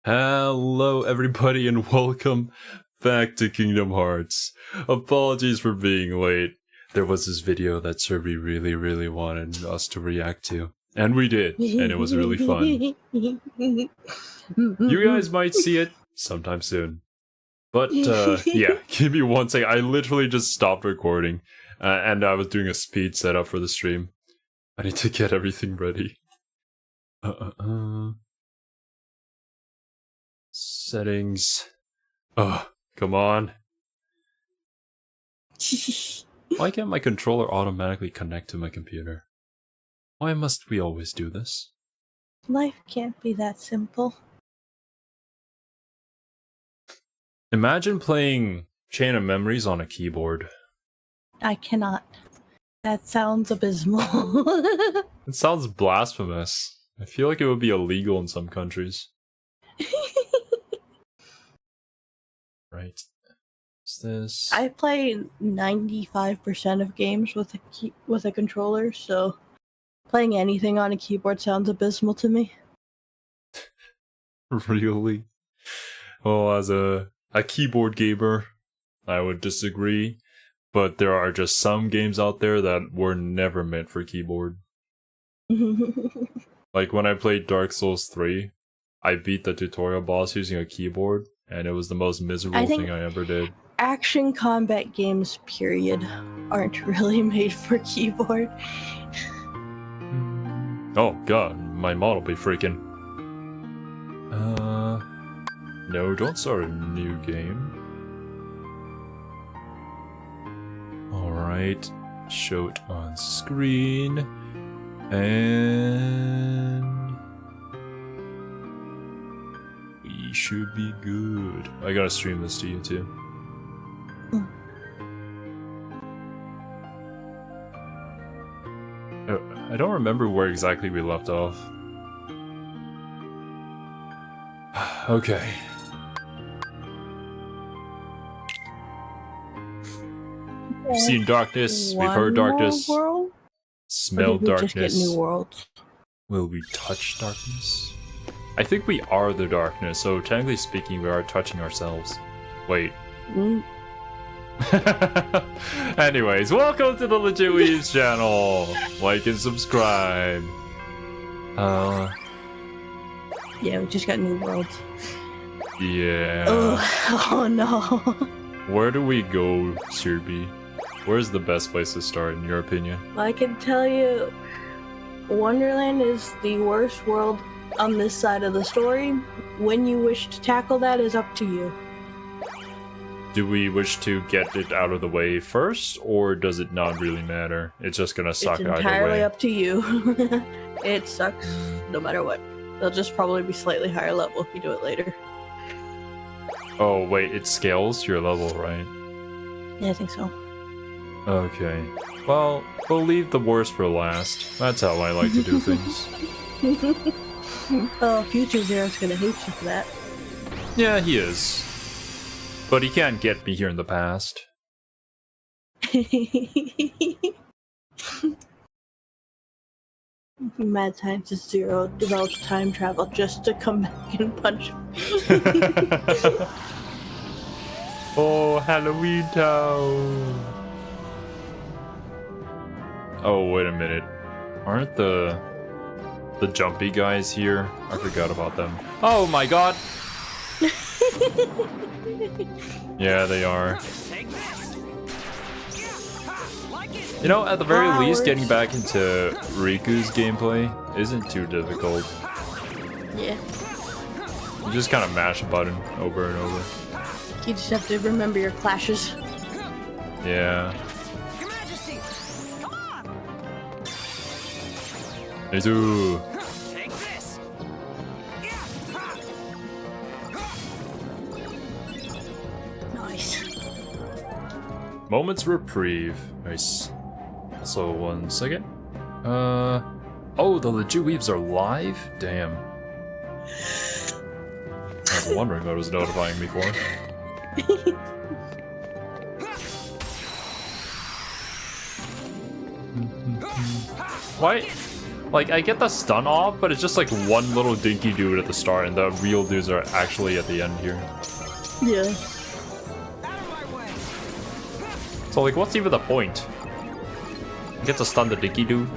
Hello everybody and welcome back to Kingdom Hearts. Apologies for being late. There was this video that Cerby really wanted us to react to. And we did, and it was really fun. You guys might see it sometime soon. But yeah, give me one second. I literally just stopped recording and I was doing a speed setup for the stream. I need to get everything ready. Settings. Oh, come on. Why can't my controller automatically connect to my computer? Why must we always do this? Life can't be that simple. Imagine playing Chain of Memories on a keyboard. I cannot. That sounds abysmal. It sounds blasphemous. I feel like it would be illegal in some countries. Right. What's this? I play 95% of games with a controller, so playing anything on a keyboard sounds abysmal to me. Really? Well, as a keyboard gamer, I would disagree, but there are just some games out there that were never meant for keyboard. Like when I played Dark Souls 3, I beat the tutorial boss using a keyboard, and it was the most miserable thing I ever did. Action combat games, period, aren't really made for keyboard. Oh god, my model be freaking. No, don't start a new game. Alright, show it on screen. And we should be good. I gotta stream this to you too. Oh, I don't remember where exactly we left off. Okay. We've seen darkness, we've heard darkness, smelled darkness. Just get new worlds? Will we touch darkness? I think we are the darkness, so technically speaking, we are touching ourselves. Wait. Anyways, welcome to the Legit Weebs channel. Like and subscribe. Yeah, we just got new worlds. Yeah. Oh no. Where do we go, Cerby? Where's the best place to start, in your opinion? I can tell you, Wonderland is the worst world on this side of the story. When you wish to tackle that is up to you. Do we wish to get it out of the way first, or does it not really matter? It's just gonna suck either way. It's entirely up to you. It sucks no matter what. They'll just probably be slightly higher level if you do it later. Oh wait, it scales your level, right? Yeah, I think so. Okay. Well, we'll leave the worst for last. That's how I like to do things. Oh, Future Zero's gonna hate you for that. Yeah, he is. But he can't get me here in the past. Mad Scientist Zero develops time travel just to come back and punch him. Oh, Halloween Town! Oh, wait a minute. Aren't the jumpy guys here? I forgot about them. Oh my god! Yeah, they are. You know, at the very least, getting back into Riku's gameplay isn't too difficult. Yeah. You just kind of mash a button over and over. You just have to remember your clashes. Yeah. Me too. Nice. Moment's reprieve. Nice. Also, 1 second. Oh, the Legit Weebs are live? Damn. I was wondering what was notifying me for. Why? Like, I get the stun off, but it's just like one little dinky dude at the start, and the real dudes are actually at the end here. Yeah. So, like, what's even the point? You get to stun the dinky dude?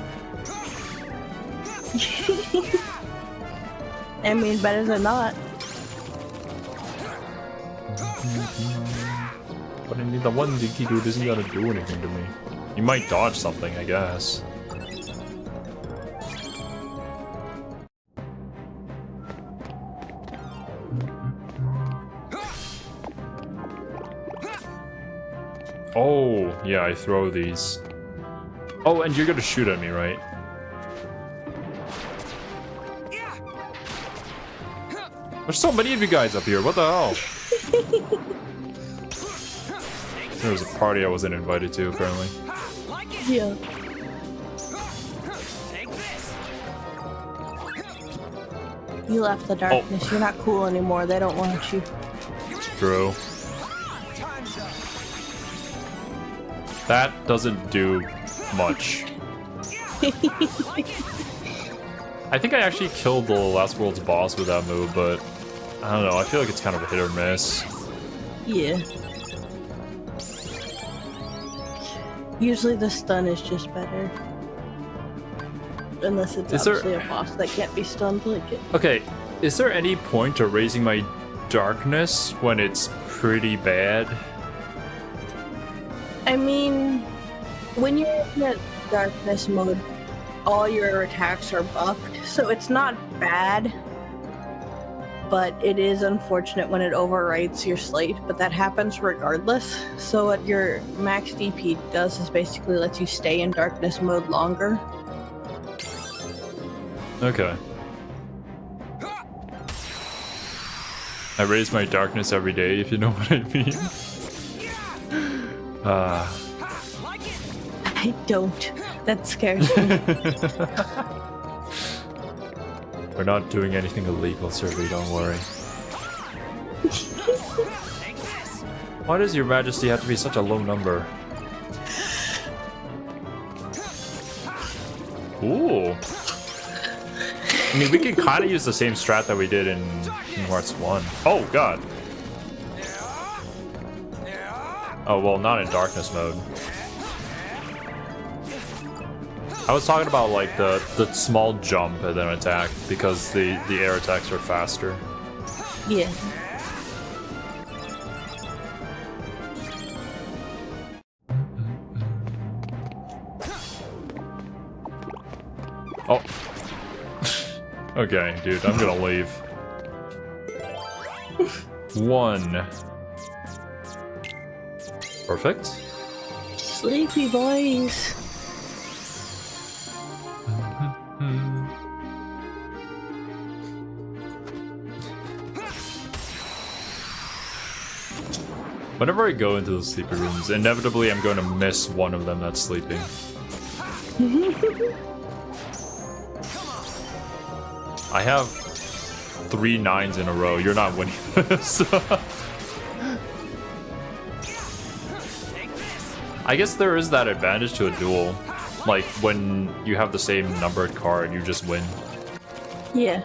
I mean, better than not. But I mean, the one dinky dude isn't gonna do anything to me. You might dodge something, I guess. Oh, yeah, I throw these. Oh, and you're gonna shoot at me, right? There's so many of you guys up here, what the hell? There was a party I wasn't invited to, apparently. Yeah. You left the darkness. Oh. You're not cool anymore. They don't want you. It's true. That doesn't do much. I think I actually killed the last world's boss with that move, but I don't know. I feel like it's kind of a hit or miss. Yeah. Usually the stun is just better. Unless it's obviously a boss that can't be stunned like it. Okay, is there any point to raising my darkness when it's pretty bad? I mean, when you're in that darkness mode, all your attacks are buffed, so it's not bad. But it is unfortunate when it overwrites your slate, but that happens regardless. So what your max DP does is basically lets you stay in darkness mode longer. Okay. I raise my darkness every day, if you know what I mean. I don't. That scares me. We're not doing anything illegal, Cerby, don't worry. Why does your majesty have to be such a low number? Ooh. I mean, we can kind of use the same strat that we did in Kingdom Hearts 1. Oh, God. Oh, well, not in darkness mode. I was talking about, like, the small jump and then attack, because the air attacks are faster. Yeah. Oh. Okay, dude, I'm gonna leave. 1. Perfect. Sleepy boys. Whenever I go into the sleepy rooms, inevitably I'm going to miss one of them that's sleeping. I have 3 9s in a row. You're not winning this. I guess there is that advantage to a duel. Like, when you have the same numbered card, you just win. Yeah.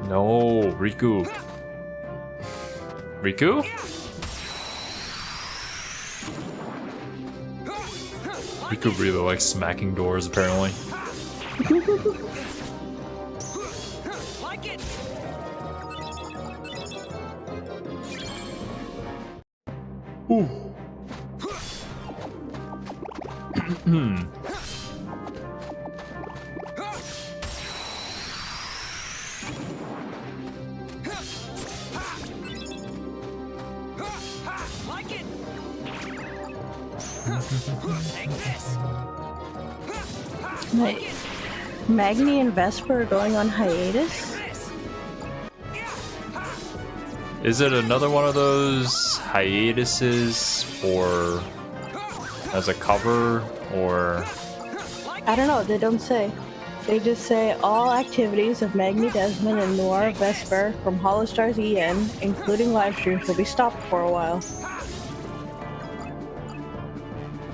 No, Riku. Riku? Riku really likes smacking doors, apparently. Ooh. Wait, Magni and Vesper are going on hiatus? Is it another one of those hiatuses for as a cover, or I don't know, they don't say. They just say all activities of Magni Desmond and Noir Vesper from Holostars EN, including live streams, will be stopped for a while.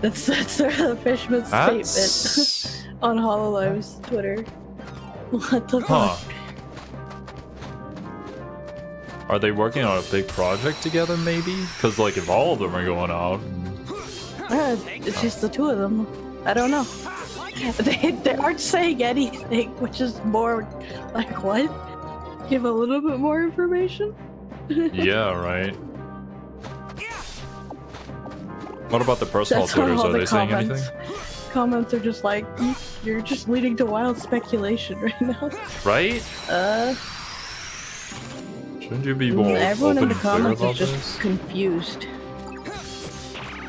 That's the Fishman's statement on HoloLive's Twitter. What the fuck? Are they working on a big project together, maybe? Because, like, if all of them are going out... It's just the two of them. I don't know. They aren't saying anything, which is more like, what? Give a little bit more information? Yeah, right. What about the personal Twitters? Are they saying anything? Comments are just like, you're just leading to wild speculation right now. Right? Shouldn't you be more everyone open in the comments about is just this? confused.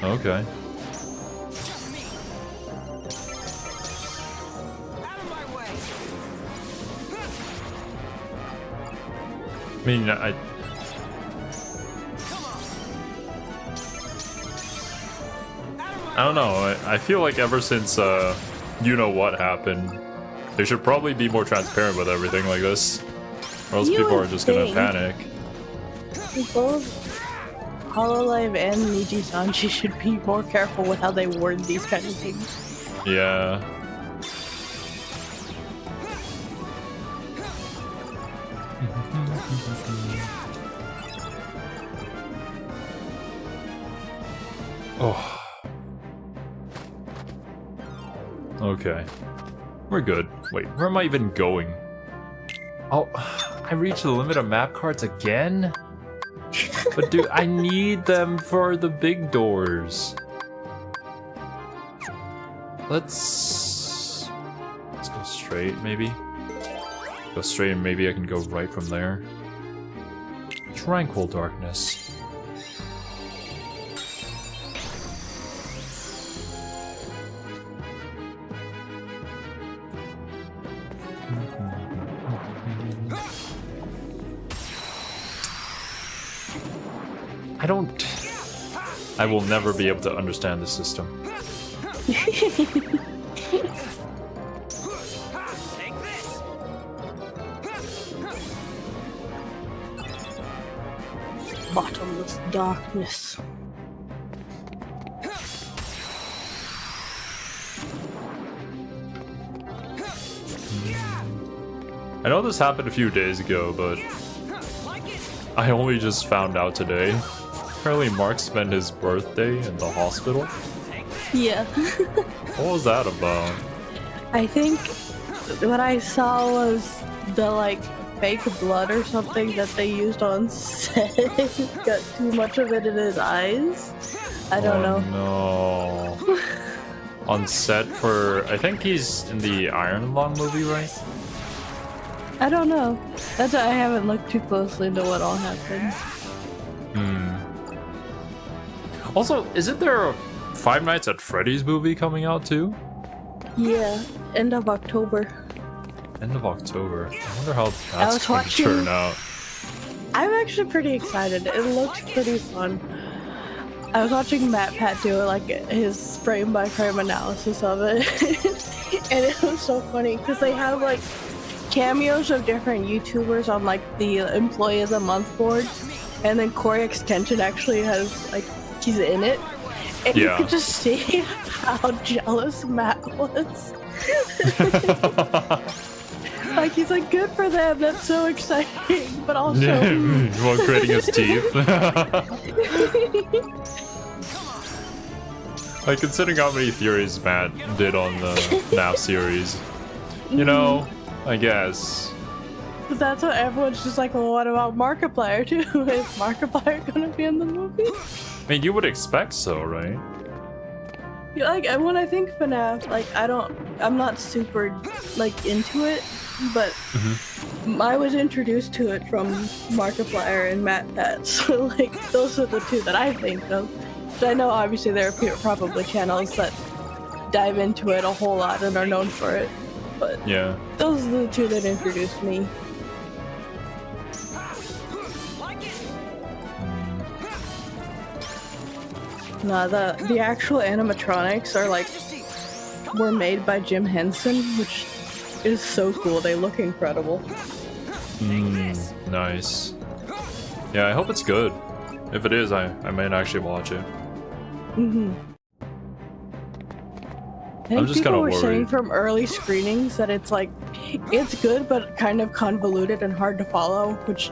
Okay. I mean, I don't know. I feel like ever since you know what happened, they should probably be more transparent with everything like this, or else people are just gonna panic. Both HoloLive and Niji Sanji should be more careful with how they word these kind of things. Yeah. Oh. Okay. We're good. Wait, where am I even going? Oh, I reached the limit of map cards again? But dude, I need them for the big doors. Let's go straight, maybe? Go straight and maybe I can go right from there. Tranquil darkness. I will never be able to understand the system. Bottomless darkness. I know this happened a few days ago, but I only just found out today. Apparently Mark spent his birthday in the hospital. Yeah. What was that about? I think what I saw was the like fake blood or something that they used on set. Got too much of it in his eyes. I don't know. No. On set for, I think he's in the Iron Lung movie, right? I don't know. That's why I haven't looked too closely into what all happened. Also, isn't there a Five Nights at Freddy's movie coming out too? Yeah, end of October. End of October. I wonder how that's going to turn out. I'm actually pretty excited. It looks pretty fun. I was watching Matt Pat do like his frame by frame analysis of it, and it was so funny because they have like cameos of different YouTubers on like the Employee of the Month board, and then Corey Extension actually has like he's in it, and you could just see how jealous Matt was. Like he's like, good for them, that's so exciting, but also while gritting his teeth. Like considering how many theories Matt did on the NAF series, you know, I guess. But that's what everyone's just like, well, what about Markiplier too? Is Markiplier gonna be in the movie? I mean, you would expect so, right? Yeah, like, and when I think FNAF, like, I'm not super, like, into it, but I was introduced to it from Markiplier and Matt Pat, so, like, those are the two that I think of. But I know, obviously, there are probably channels that dive into it a whole lot and are known for it, but yeah, those are the two that introduced me. No, the actual animatronics are like were made by Jim Henson, which is so cool. They look incredible. Nice. Yeah, I hope it's good. If it is, I might actually watch it. I think I'm just people kind were of saying worried. from early screenings that it's like, it's good, but kind of convoluted and hard to follow, which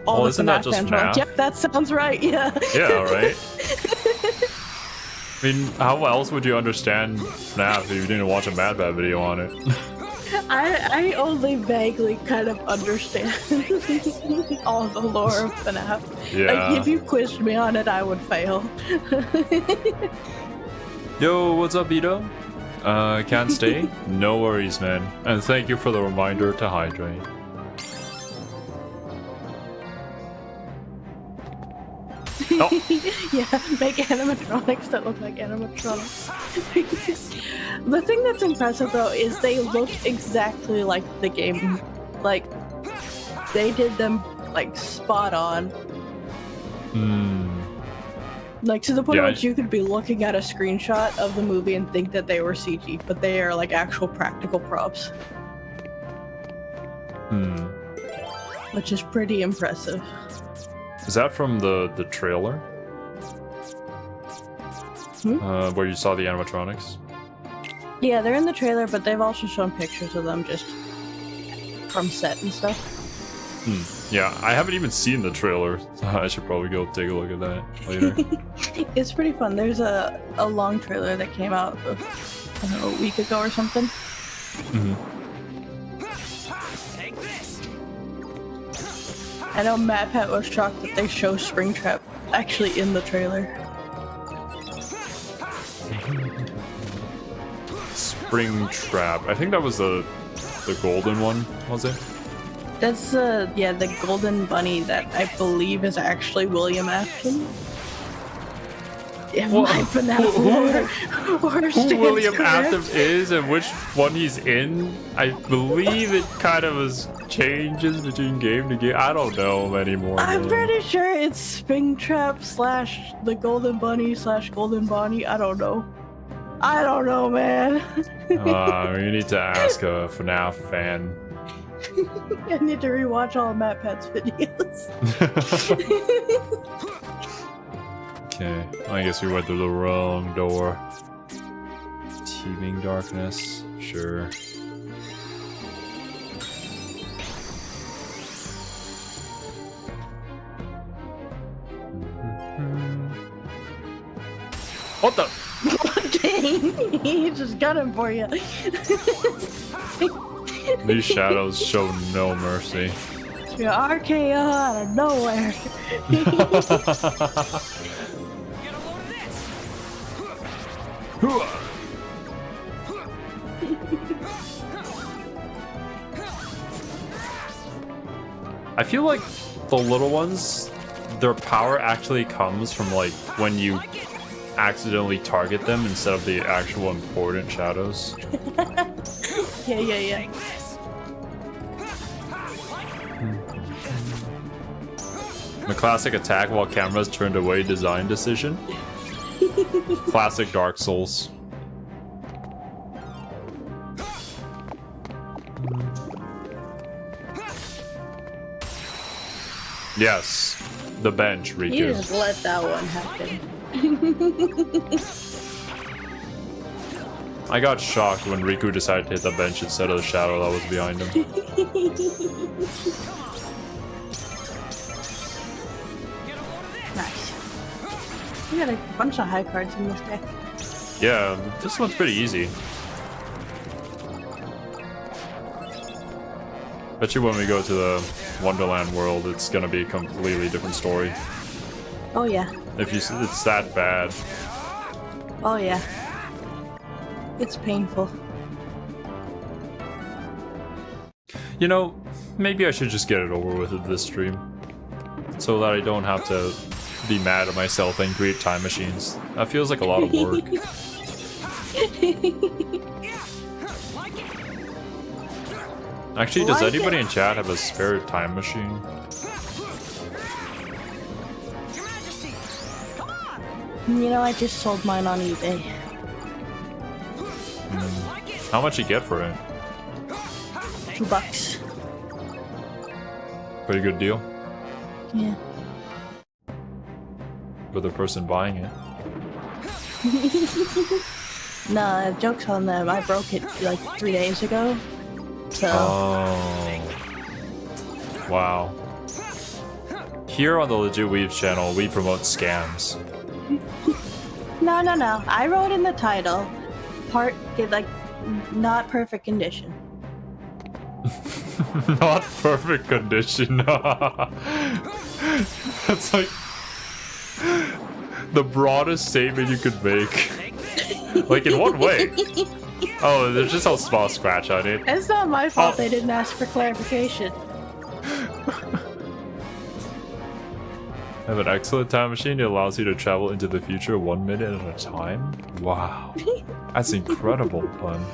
all Well, the isn't that FNAF just fans were like, FNAF? yep, that sounds right, yeah. Yeah, right? I mean, how else would you understand FNAF if you didn't watch a Mad Bad video on it? I only vaguely kind of understand all the lore of FNAF. Yeah. Like, if you quizzed me on it, I would fail. Yo, what's up, Ito? Can't stay? No worries, man. And thank you for the reminder to hydrate. Oh. Yeah, make animatronics that look like animatronics. The thing that's impressive though is they look exactly like the game. Like, they did them like spot on. Like, to the point Yeah, where you could be looking at a screenshot of the movie and think that they were CG, but they are like actual practical props. Which is pretty impressive. Is that from the trailer? Where you saw the animatronics? Yeah, they're in the trailer, but they've also shown pictures of them just from set and stuff. Yeah, I haven't even seen the trailer. So I should probably go take a look at that later. It's pretty fun. There's a long trailer that came out, I don't know, a week ago or something. I know Matt Pat was shocked that they show Springtrap actually in the trailer. Springtrap. I think that was the golden one, was it? That's the golden bunny that I believe is actually William Afton. If Well, my FNAF lore Who stands William correct. Afton is and which one he's in, I believe it kind of changes between game to game. I don't know anymore. I'm man. pretty sure it's Springtrap / the Golden Bunny / Golden Bonnie. I don't know. I don't know, man. We need to ask a FNAF fan. I need to rewatch all of Matt Pat's videos. Okay, I guess we went through the wrong door. Teeming darkness, sure. What the? Dang, he just got him for you. These shadows show no mercy. Your RKO out of nowhere. I feel like the little ones, their power actually comes from like when you accidentally target them instead of the actual important shadows. Yeah. The classic attack while cameras turned away design decision. Classic Dark Souls. Yes, the bench, Riku. You just let that one happen. I got shocked when Riku decided to hit the bench instead of the shadow that was behind him. Nice. We got a bunch of high cards in this deck. Yeah, this one's pretty easy. Bet you when we go to the Wonderland world, it's gonna be a completely different story. Oh yeah. If it's that bad. Oh yeah. It's painful. You know, maybe I should just get it over with at this stream. So that I don't have to be mad at myself and create time machines. That feels like a lot of work. Actually, does anybody in chat have a spare time machine? You know, I just sold mine on eBay. How much you get for it? $2. Pretty good deal Yeah. for the person buying it. Nah, joke's on them. I broke it like 3 days ago. So. Oh. Wow. Here on the Legit Weebs channel, we promote scams. No. I wrote in the title, like, not perfect condition. Not perfect condition. That's like the broadest statement you could make. Like, in what way? Oh, there's just a small scratch on it. It's not my fault they didn't ask for clarification. I have an excellent time machine. It allows you to travel into the future 1 minute at a time. Wow. That's incredible, Pun.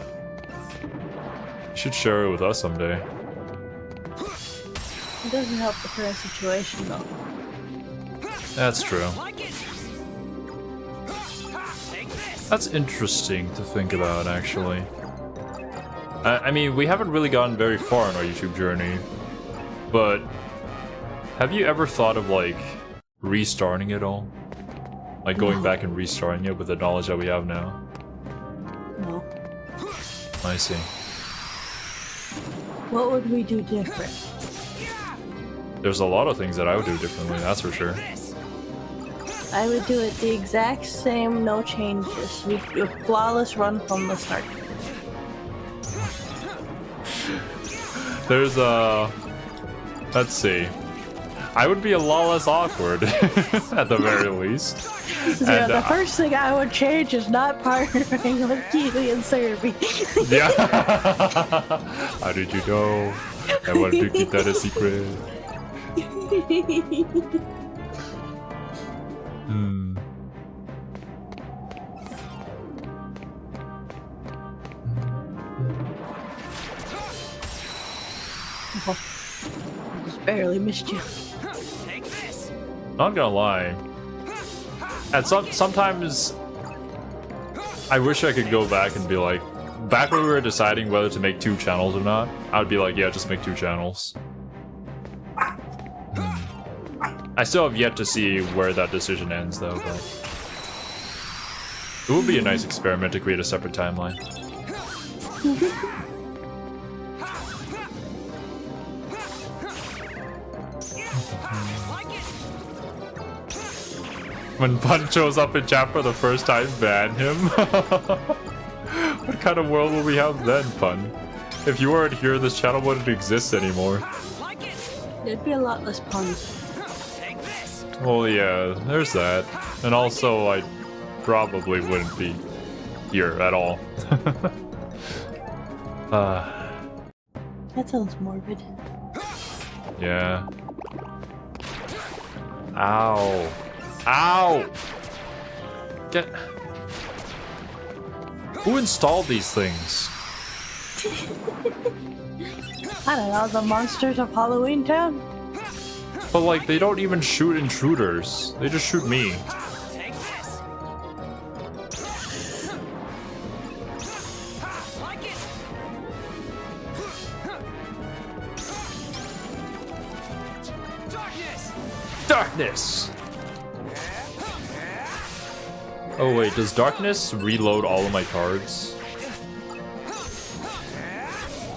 You should share it with us someday. It doesn't help the current situation, though. That's true. That's interesting to think about, actually. I mean, we haven't really gotten very far in our YouTube journey, but have you ever thought of, like, restarting it all? Like, going back and restarting it with the knowledge that we have now? No. I see. What would we do different? There's a lot of things that I would do differently, that's for sure. I would do it the exact same, no changes. We'd do a flawless run from the start. There's let's see. I would be a lot less awkward, at the very least. Yeah, the first thing I would change is not partnering with Keely and Cerby. Yeah. How did you know? I wanted to keep that a secret. Hmm. I just barely missed you. Not gonna lie. And sometimes I wish I could go back and be like, back when we were deciding whether to make 2 channels or not, I would be like, yeah, just make 2 channels. I still have yet to see where that decision ends, though, but it would be a nice experiment to create a separate timeline. When Pun shows up in chat for the first time, ban him? What kind of world will we have then, Pun? If you weren't here, this channel wouldn't exist anymore. There'd be a lot less puns. Well, yeah, there's that. And also, I probably wouldn't be here at all. That sounds morbid. Yeah. Ow. Ow! Get... Who installed these things? I don't know, the monsters of Halloween Town? But like, they don't even shoot intruders. They just shoot me. Darkness! Oh wait, does darkness reload all of my cards?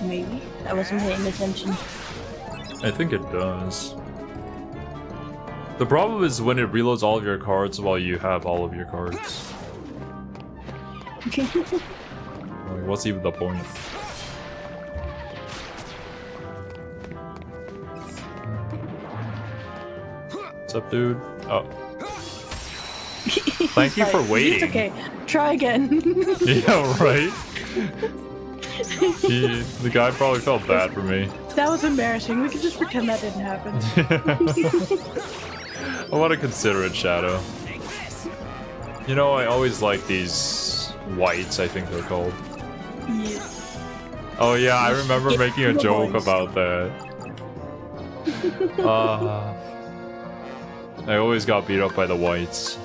Maybe. I wasn't paying attention. I think it does. The problem is when it reloads all of your cards while you have all of your cards. Like, what's even the point? What's up, dude? Oh. Thank you for waiting. It's okay. Try again. Yeah, right? The guy probably felt bad for me. That was embarrassing. We could just pretend that didn't happen. I want to consider it, Shadow. You know, I always like these whites, I think they're called. Yeah. Oh yeah, I remember making a joke about that. I always got beat up by the whites.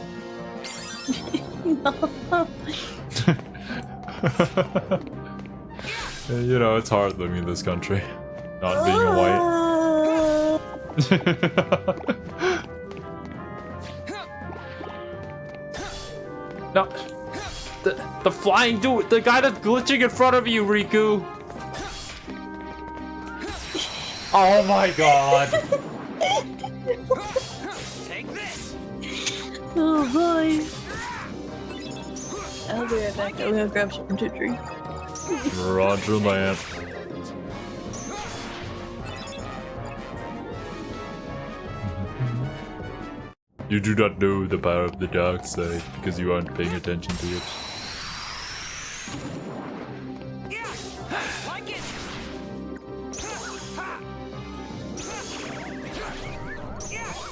You know, it's hard living in this country, not being a white. No, the flying dude, the guy that's glitching in front of you, Riku. Oh my god. Take this. Oh boy. I'll be right back. I'm gonna grab something to drink. Roger that. You do not know the power of the dark side because you aren't paying attention to it. Yeah. Like it.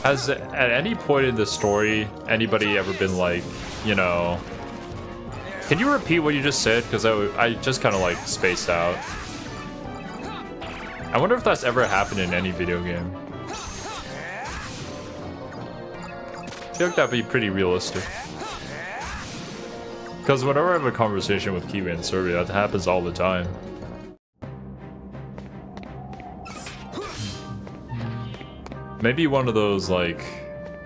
Has at any point in the story anybody ever been like, you know, can you repeat what you just said? Because I just kind of like spaced out. I wonder if that's ever happened in any video game. I feel like that'd be pretty realistic. Because whenever I have a conversation with Kiwi and Cerby, that happens all the time. Maybe one of those, like,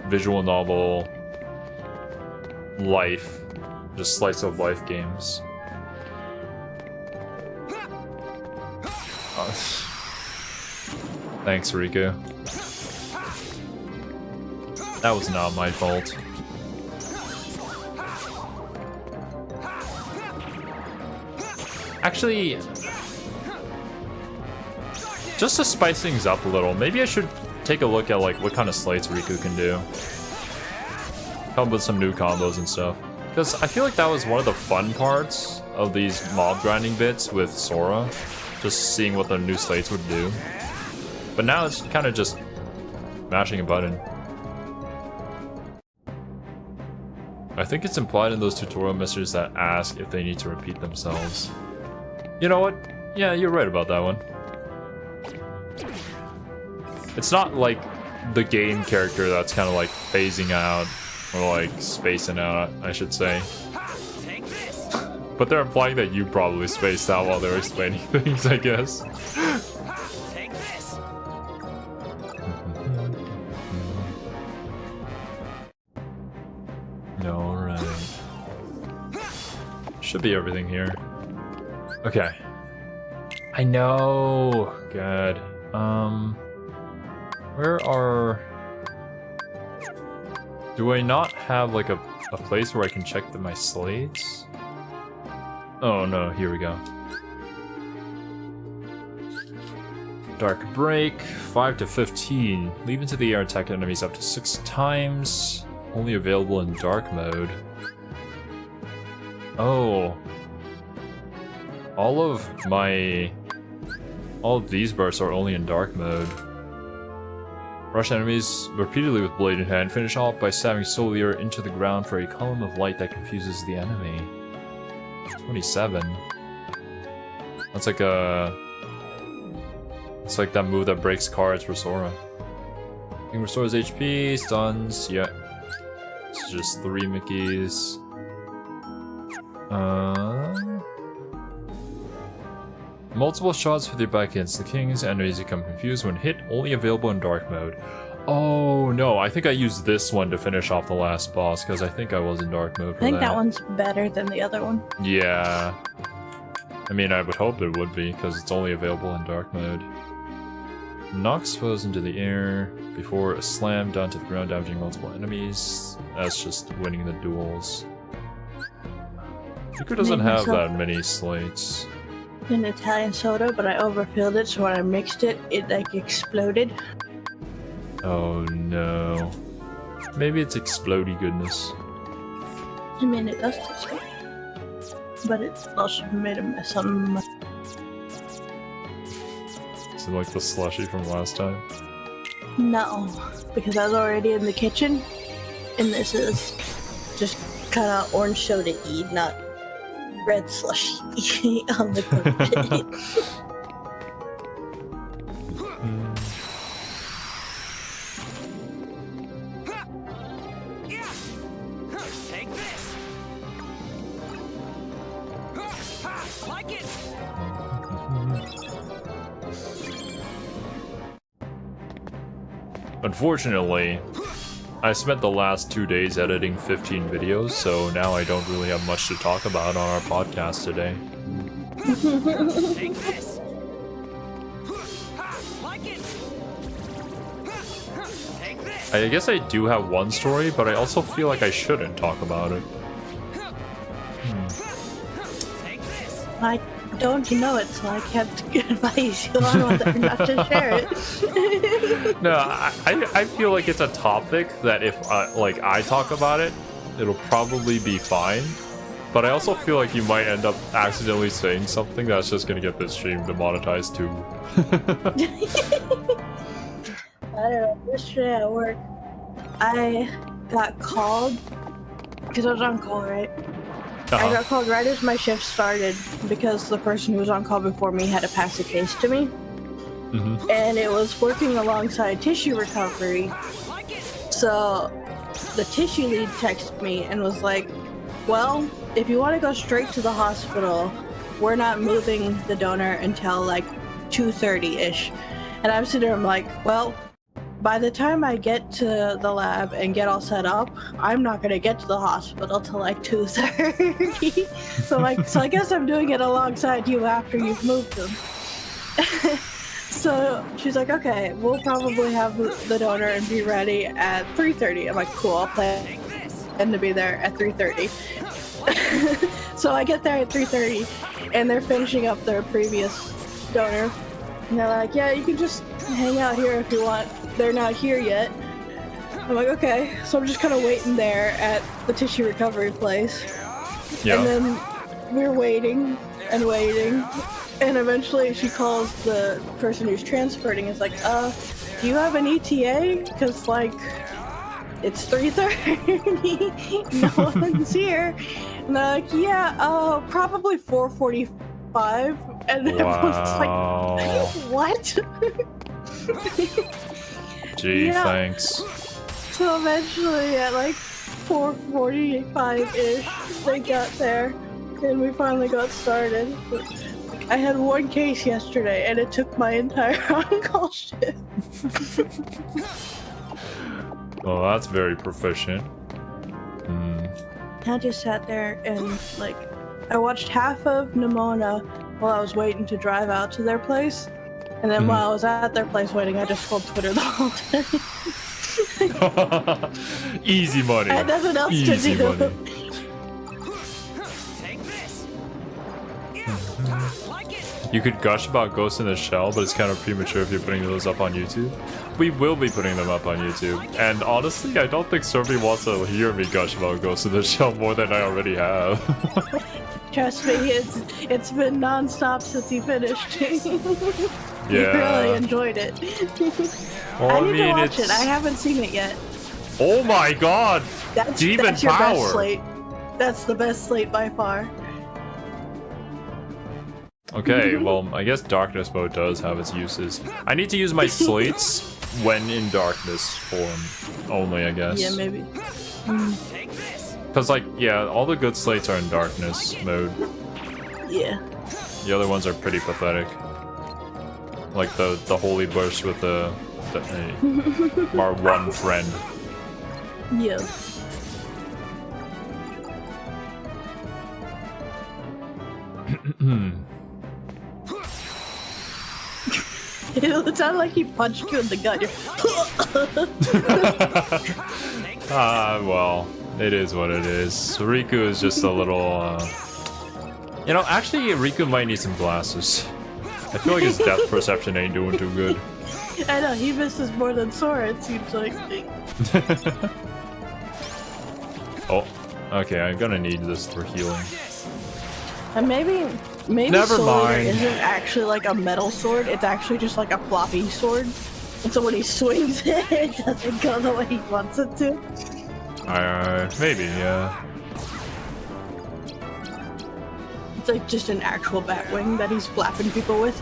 visual novel life, just slice of life games. Thanks, Riku. That was not my fault. Actually, just to spice things up a little, maybe I should take a look at like what kind of slates Riku can do. Come up with some new combos and stuff. Because I feel like that was one of the fun parts of these mob grinding bits with Sora. Just seeing what the new slates would do. But now it's kind of just mashing a button. I think it's implied in those tutorial messages that ask if they need to repeat themselves. You know what? Yeah, you're right about that one. It's not like the game character that's kind of like phasing out, or like spacing out, I should say. Take this. But they're implying that you probably spaced out while they were explaining things, I guess. Take this. Alright. Should be everything here. Okay. I know. God. Where are... Do I not have like a place where I can check my slates? Oh no, here we go. Dark Break, 5 to 15. Leave into the air, attack enemies up to 6 times. Only available in dark mode. Oh. All of these bursts are only in dark mode. Rush enemies repeatedly with blade in hand. Finish off by stabbing Solier into the ground for a column of light that confuses the enemy. 27. That's like a... It's like that move that breaks cards for Sora. King restores HP, stuns, yeah. It's just 3 Mickeys. Multiple shots with your back against the king's enemies become confused when hit, only available in dark mode. Oh no, I think I used this one to finish off the last boss because I think I was in dark mode for that. I think that one's better than the other one. Yeah. I mean, I would hope it would be because it's only available in dark mode. Knocks foes into the air before a slam down to the ground, damaging multiple enemies. That's just winning the duels. Riku doesn't have that many slates. An Italian soda, but I overfilled it, so when I mixed it, it like exploded. Oh no. Maybe it's explodey goodness. I mean, it does taste good. But it also made a mess on my... Is it like the slushy from last time? No, because I was already in the kitchen, and this is just kind of orange soda-y, not red slushy on the carpet. Take this. Like it. Unfortunately, I spent the last 2 days editing 15 videos, so now I don't really have much to talk about on our podcast today. Take this. Ha, like it. Take this. I guess I do have one story, but I also feel like I shouldn't talk about it. Take this. Like, don't you know it, so I can't advise you on whether or not to share it. No, I feel like it's a topic that if like I talk about it, it'll probably be fine. But I also feel like you might end up accidentally saying something that's just gonna get this stream demonetized too. I don't know. Yesterday at work, I got called because I was on call, right? I got called right as my shift started because the person who was on call before me had to pass a case to me. And it was working alongside tissue recovery. Like it. So the tissue lead texted me and was like, well, if you want to go straight to the hospital, we're not moving the donor until like 2:30-ish. And I'm sitting there, I'm like, well, by the time I get to the lab and get all set up, I'm not gonna get to the hospital till like 2:30. So I guess I'm doing it alongside you after you've moved them. So she's like, okay, we'll probably have the donor and be ready at 3:30. I'm like, cool, I'll plan Take this. to be there at 3:30. So I get there at 3:30 and they're finishing up their previous donor. And they're like, yeah, you can just hang out here if you want. They're not here yet. I'm like, okay. So I'm just kind of waiting there at the tissue recovery place. Yeah. And then we're waiting and waiting. And eventually she calls the person who's transporting. Is like, do you have an ETA? Because, like, it's 3:30. No one's here. And they're like, yeah, probably 4:45. And everyone's just like, what? Gee, Yeah. thanks. So eventually at like 4:45-ish, they got there. And we finally got started. But I had one case yesterday and it took my entire on-call shift. Oh, that's very proficient. I just sat there and, like, I watched half of Nimona while I was waiting to drive out to their place. And then while I was at their place waiting, I just scrolled Twitter the whole time. Easy money. I had nothing else Easy to do. money. Take this. Yeah, like it. You could gush about Ghost in the Shell, but it's kind of premature if you're putting those up on YouTube. We will be putting them up on YouTube. And honestly, I don't think Cerby wants to hear me gush about Ghost in the Shell more than I already have. Trust me, it's been non-stop since he finished. He Yeah. really enjoyed it. Well, I need to watch it's- it. I haven't seen it yet. Oh my god! That's Demon your power. best slate. That's the best slate by far. Okay, well, I guess darkness mode does have its uses. I need to use my slates when in darkness form only, I guess. Yeah, maybe. Take this. Because, like, yeah, all the good slates are in darkness mode. Yeah. The other ones are pretty pathetic. Like the holy burst with our one friend. Yeah. It sounded like he punched you in the gut. Well, it is what it is. Riku is just a little, You know, actually, Riku might need some glasses. I feel like his depth perception ain't doing too good. I know, he misses more than Sora, it seems like. Oh, okay, I'm gonna need this for healing. And maybe Never Sword mind. isn't actually like a metal sword, it's actually just like a floppy sword. And so when he swings it, it doesn't go the way he wants it to. Maybe, yeah. It's like just an actual bat wing that he's flapping people with.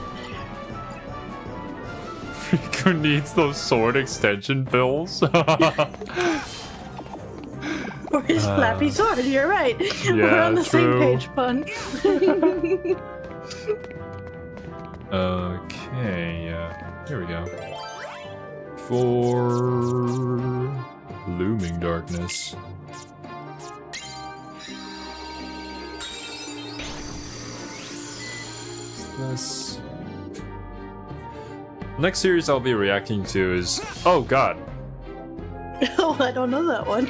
Riku needs those sword extension pills. Or his flappy sword, you're right. We're yeah, on the true. same page, pun. Okay, yeah. Here we go. For Looming Darkness. This. Next series I'll be reacting to is... Oh god! Oh, I don't know that one.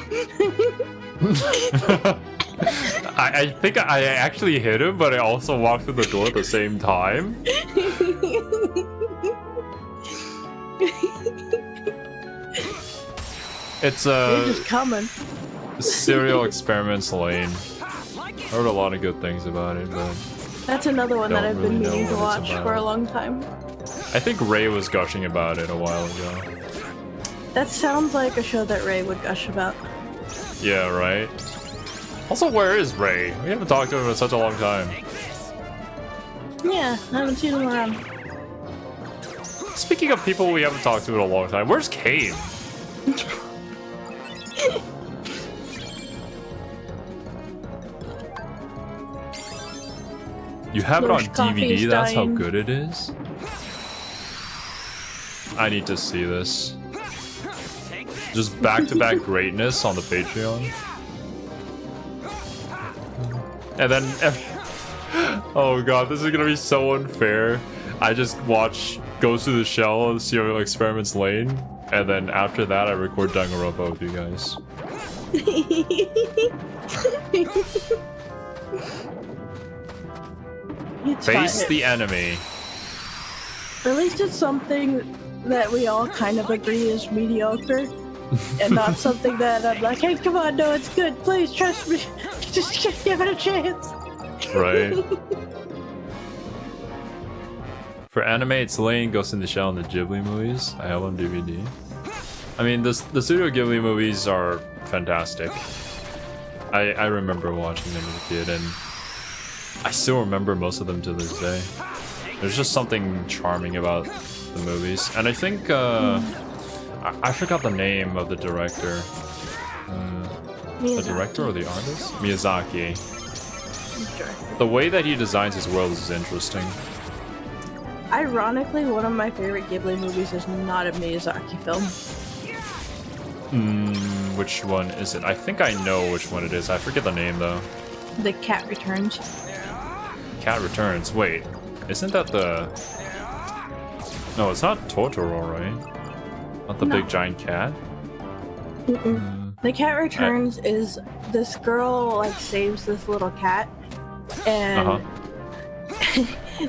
I think I actually hit him, but I also walked through the door at the same time. It's They're just coming. Serial Experiments Lane. I heard a lot of good things about it, but That's another one that Don't I've been really know meaning to what it's watch for a about. long time. I think Ray was gushing about it a while ago. That sounds like a show that Ray would gush about. Yeah, right? Also, where is Ray? We haven't talked to him in such a long time. Yeah, I haven't seen him around. Speaking of people we haven't talked to in a long time, where's Kane? You have it on Those coffee's DVD, that's how dying. good it is? I need to see this. Just back-to-back greatness on the Patreon. And then... Oh god, this is gonna be so unfair. I just watch Goes to the Shell and Serial Experiments Lane, and then after that I record Danganronpa with you guys. It's Face fine. the enemy. At least it's something that we all kind of agree is mediocre. And not something that I'm like, hey, come on, no, it's good. Please trust me. Just give it a chance. Right. For anime, it's Lane, Ghost in the Shell, and the Ghibli movies. I have on DVD. I mean, the Studio Ghibli movies are fantastic. I remember watching them as a kid, and I still remember most of them to this day. There's just something charming about the movies. And I think, I forgot the name of the director. The director or the artist? Miyazaki. The way that he designs his world is interesting. Ironically, one of my favorite Ghibli movies is not a Miyazaki film. Which one is it? I think I know which one it is. I forget the name though. The Cat Returns. Cat Returns. Wait, isn't that the... No, it's not Totoro, right? Not the No. big giant cat? The Cat Returns is this girl like saves this little cat, and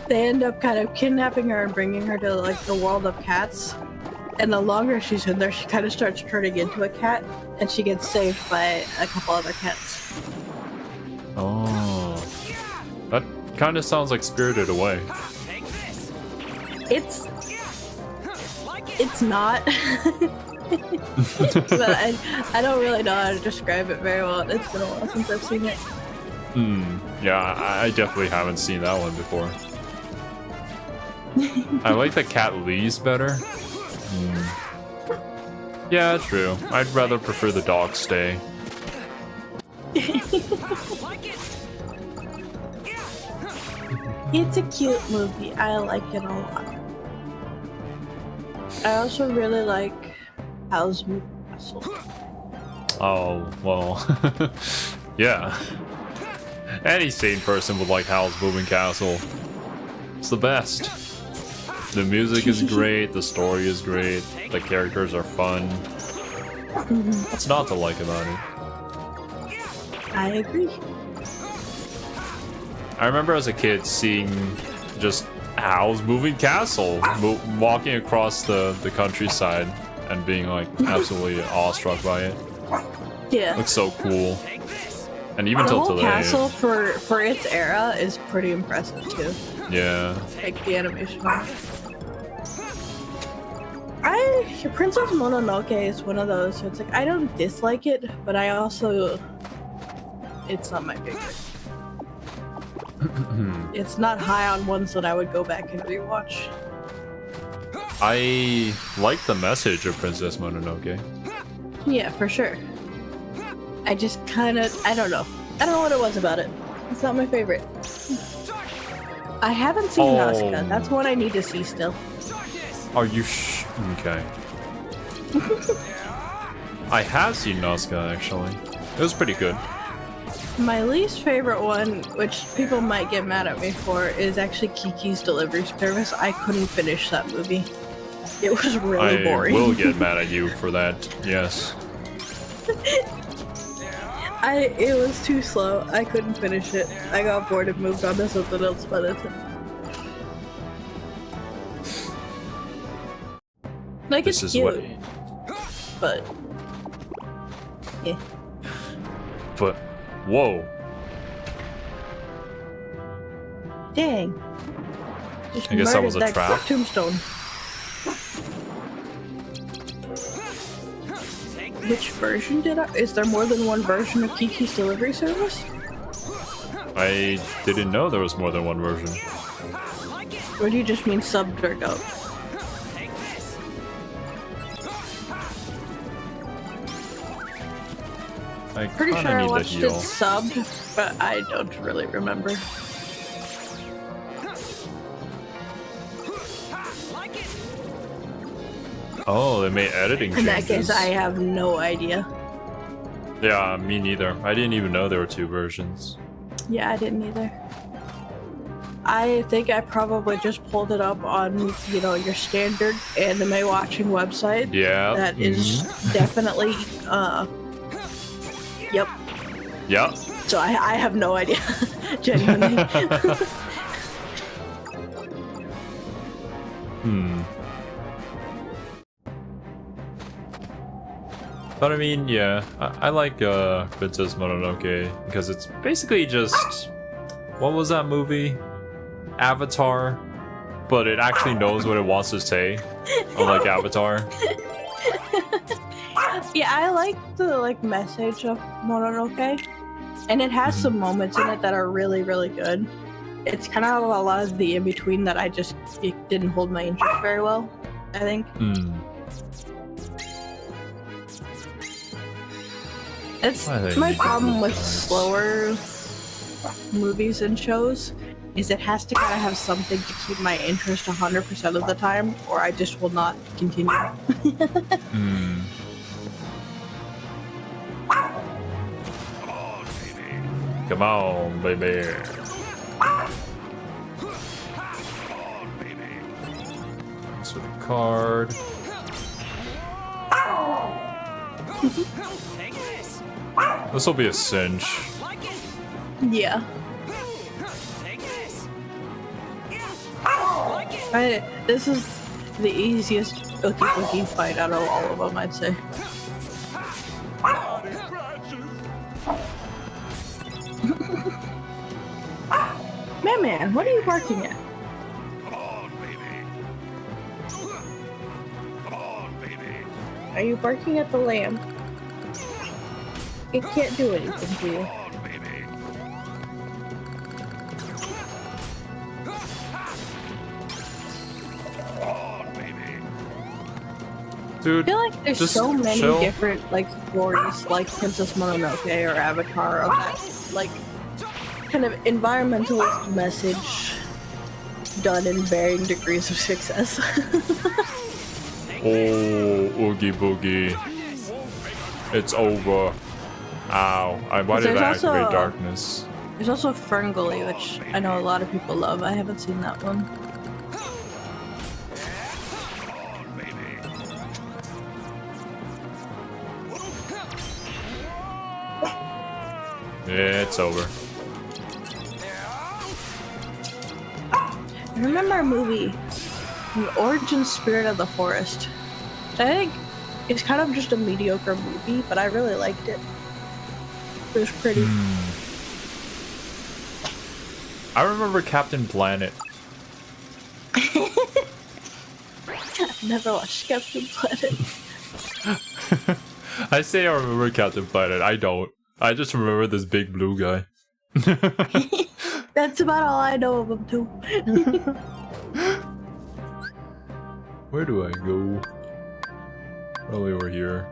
they end up kind of kidnapping her and bringing her to like the world of cats. And the longer she's in there, she kind of starts turning into a cat, and she gets saved by a couple other cats. Oh. That kind of sounds like Spirited Away. It's not. But I don't really know how to describe it very well. It's been a while since I've seen it. Yeah, I definitely haven't seen that one before. I like the cat Lee's better. Yeah, true. I'd rather prefer the dog stay. It's a cute movie. I like it a lot. I also really like Howl's Moving Castle. Oh, well. Yeah. Any sane person would like Howl's Moving Castle. It's the best. The music is great, the story is great, the characters are fun. What's not to like about it? I agree. I remember as a kid seeing just Howl's Moving Castle walking across the countryside and being like absolutely awestruck by it. Yeah. Looks so cool. And even The till whole today. castle for its era is pretty impressive too. Yeah. Like the animation. Princess Mononoke is one of those, so it's like I don't dislike it, but I also it's not my favorite. It's not high on ones that I would go back and rewatch. I like the message of Princess Mononoke. Yeah, for sure. I just kind of I don't know what it was about it. It's not my favorite. I haven't seen Oh. Nazca. That's what I need to see still. Are you okay. I have seen Nazca actually. It was pretty good. My least favorite one, which people might get mad at me for, is actually Kiki's Delivery Service. I couldn't finish that movie. It was really boring. I will get mad at you for that. Yes. It was too slow. I couldn't finish it. I got bored and moved on to something else by the time. Like, This it's is cute, what. but yeah. But whoa. Dang. Just I guess that was murdered a trap. Tombstone. Which version did I? Is there more than one version of Kiki's Delivery Service? I didn't know there was more than one version. Or do you just mean subbed or dubbed? I Pretty kinda sure I need watched to it heal. subbed, but I don't really remember. Oh, they made editing In that changes. case, I have no idea. Yeah, me neither. I didn't even know there were two versions. Yeah, I didn't either. I think I probably just pulled it up on, you know, your standard anime watching website. Yeah. That is definitely, yep. Yeah. So I have no idea, genuinely. But I mean, yeah, I like Princess Mononoke because it's basically just what was that movie? Avatar, but it actually knows what it wants to say, unlike Avatar. Yeah, I like the message of Mononoke, and it has some moments in it that are really, really good. It's kind of a lot of the in between that it didn't hold my interest very well, I think. It's Why they my need to problem move with guys. slower movies and shows is it has to kind of have something to keep my interest 100% of the time, or I just will not continue. Come on, baby. This with a card. This will be a cinch. Yeah. This is the easiest ookie fight out of all of them, I'd say. Man, what are you barking at? Are you barking at the lamb? It can't do anything to you. Dude, I feel like there's just so many chill. different stories like Princess Mononoke or Avatar of that kind of environmentalist message done in varying degrees of success. Oh, Oogie Boogie. It's over. Ow. Why did I There's also- activate darkness? There's also Ferngully, which I know a lot of people love. I haven't seen that one. It's over. I remember a movie, The Origin Spirit of the Forest. I think it's kind of just a mediocre movie, but I really liked it. It was pretty. I remember Captain Planet. I've never watched Captain Planet. I say I remember Captain Planet. I don't. I just remember this big blue guy. That's about all I know of him, too. Where do I go? Probably over here.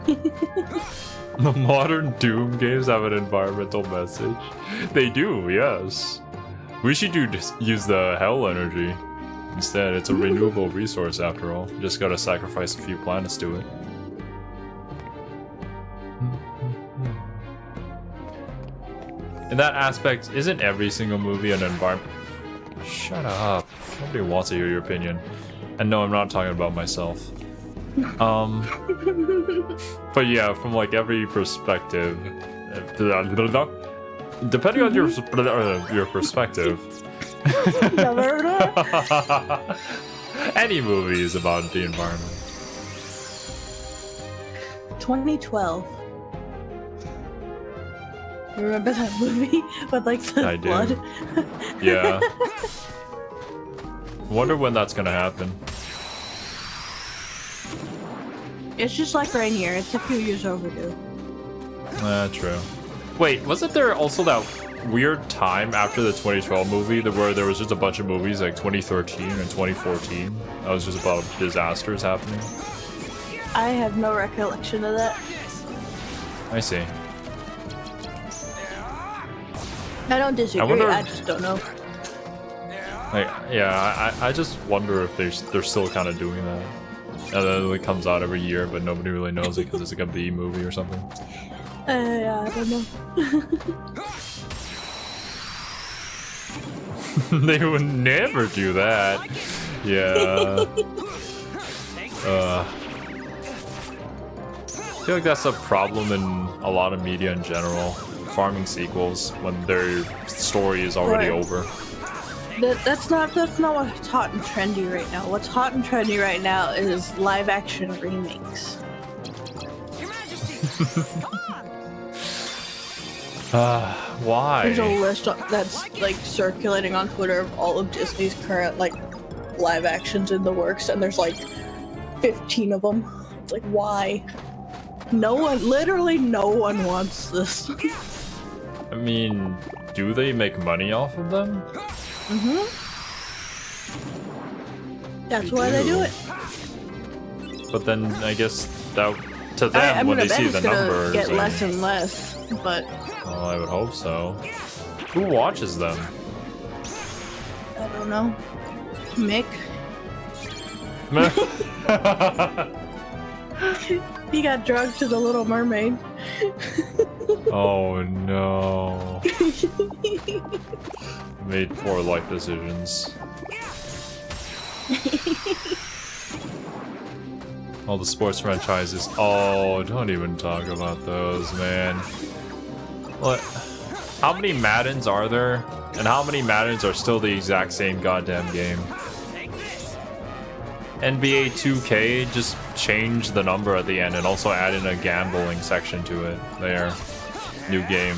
The modern Doom games have an environmental message. They do, yes. We should use the hell energy instead. It's a renewable resource after all. You just gotta sacrifice a few planets to it. In that aspect, isn't every single movie an environment? Shut up. Nobody wants to hear your opinion. And no, I'm not talking about myself. But yeah, from like every perspective, depending on your perspective, any movie is about the environment. 2012. Remember that movie with like the I do. blood? Yeah. Wonder when that's gonna happen. It's just like Rainier. It's a few years overdue. True. Wait, wasn't there also that weird time after the 2012 movie where there was just a bunch of movies like 2013 and 2014 that was just about disasters happening? I have no recollection of that. I see. I don't disagree. wonder- I just don't know. Like, yeah, I just wonder if they're still kind of doing that. And then it comes out every year, but nobody really knows it because it's like a B movie or something. Yeah, I don't know. They would never do that. Yeah. I feel like that's a problem in a lot of media in general. Farming sequels when their story is already Right. over. That's not what's hot and trendy right now. What's hot and trendy right now is live action remakes. Your Majesty, come on. Why? There's a list that's like circulating on Twitter of all of Disney's current like live actions in the works, and there's like 15 of them. It's like, why? Literally no one wants this. I mean, do they make money off of them? That's They why they do. do it. But then I guess that to them I'm when gonna they bet see it's the gonna numbers, get and- less and less, but well, I would hope so. Who watches them? I don't know. Mick, he got drugged to the Little Mermaid. Oh no. Made poor life decisions. All the sports franchises. Oh, don't even talk about those, man. What? How many Maddens are there? And how many Maddens are still the exact same goddamn game? NBA 2K just changed the number at the end and also added a gambling section to it. There. New game.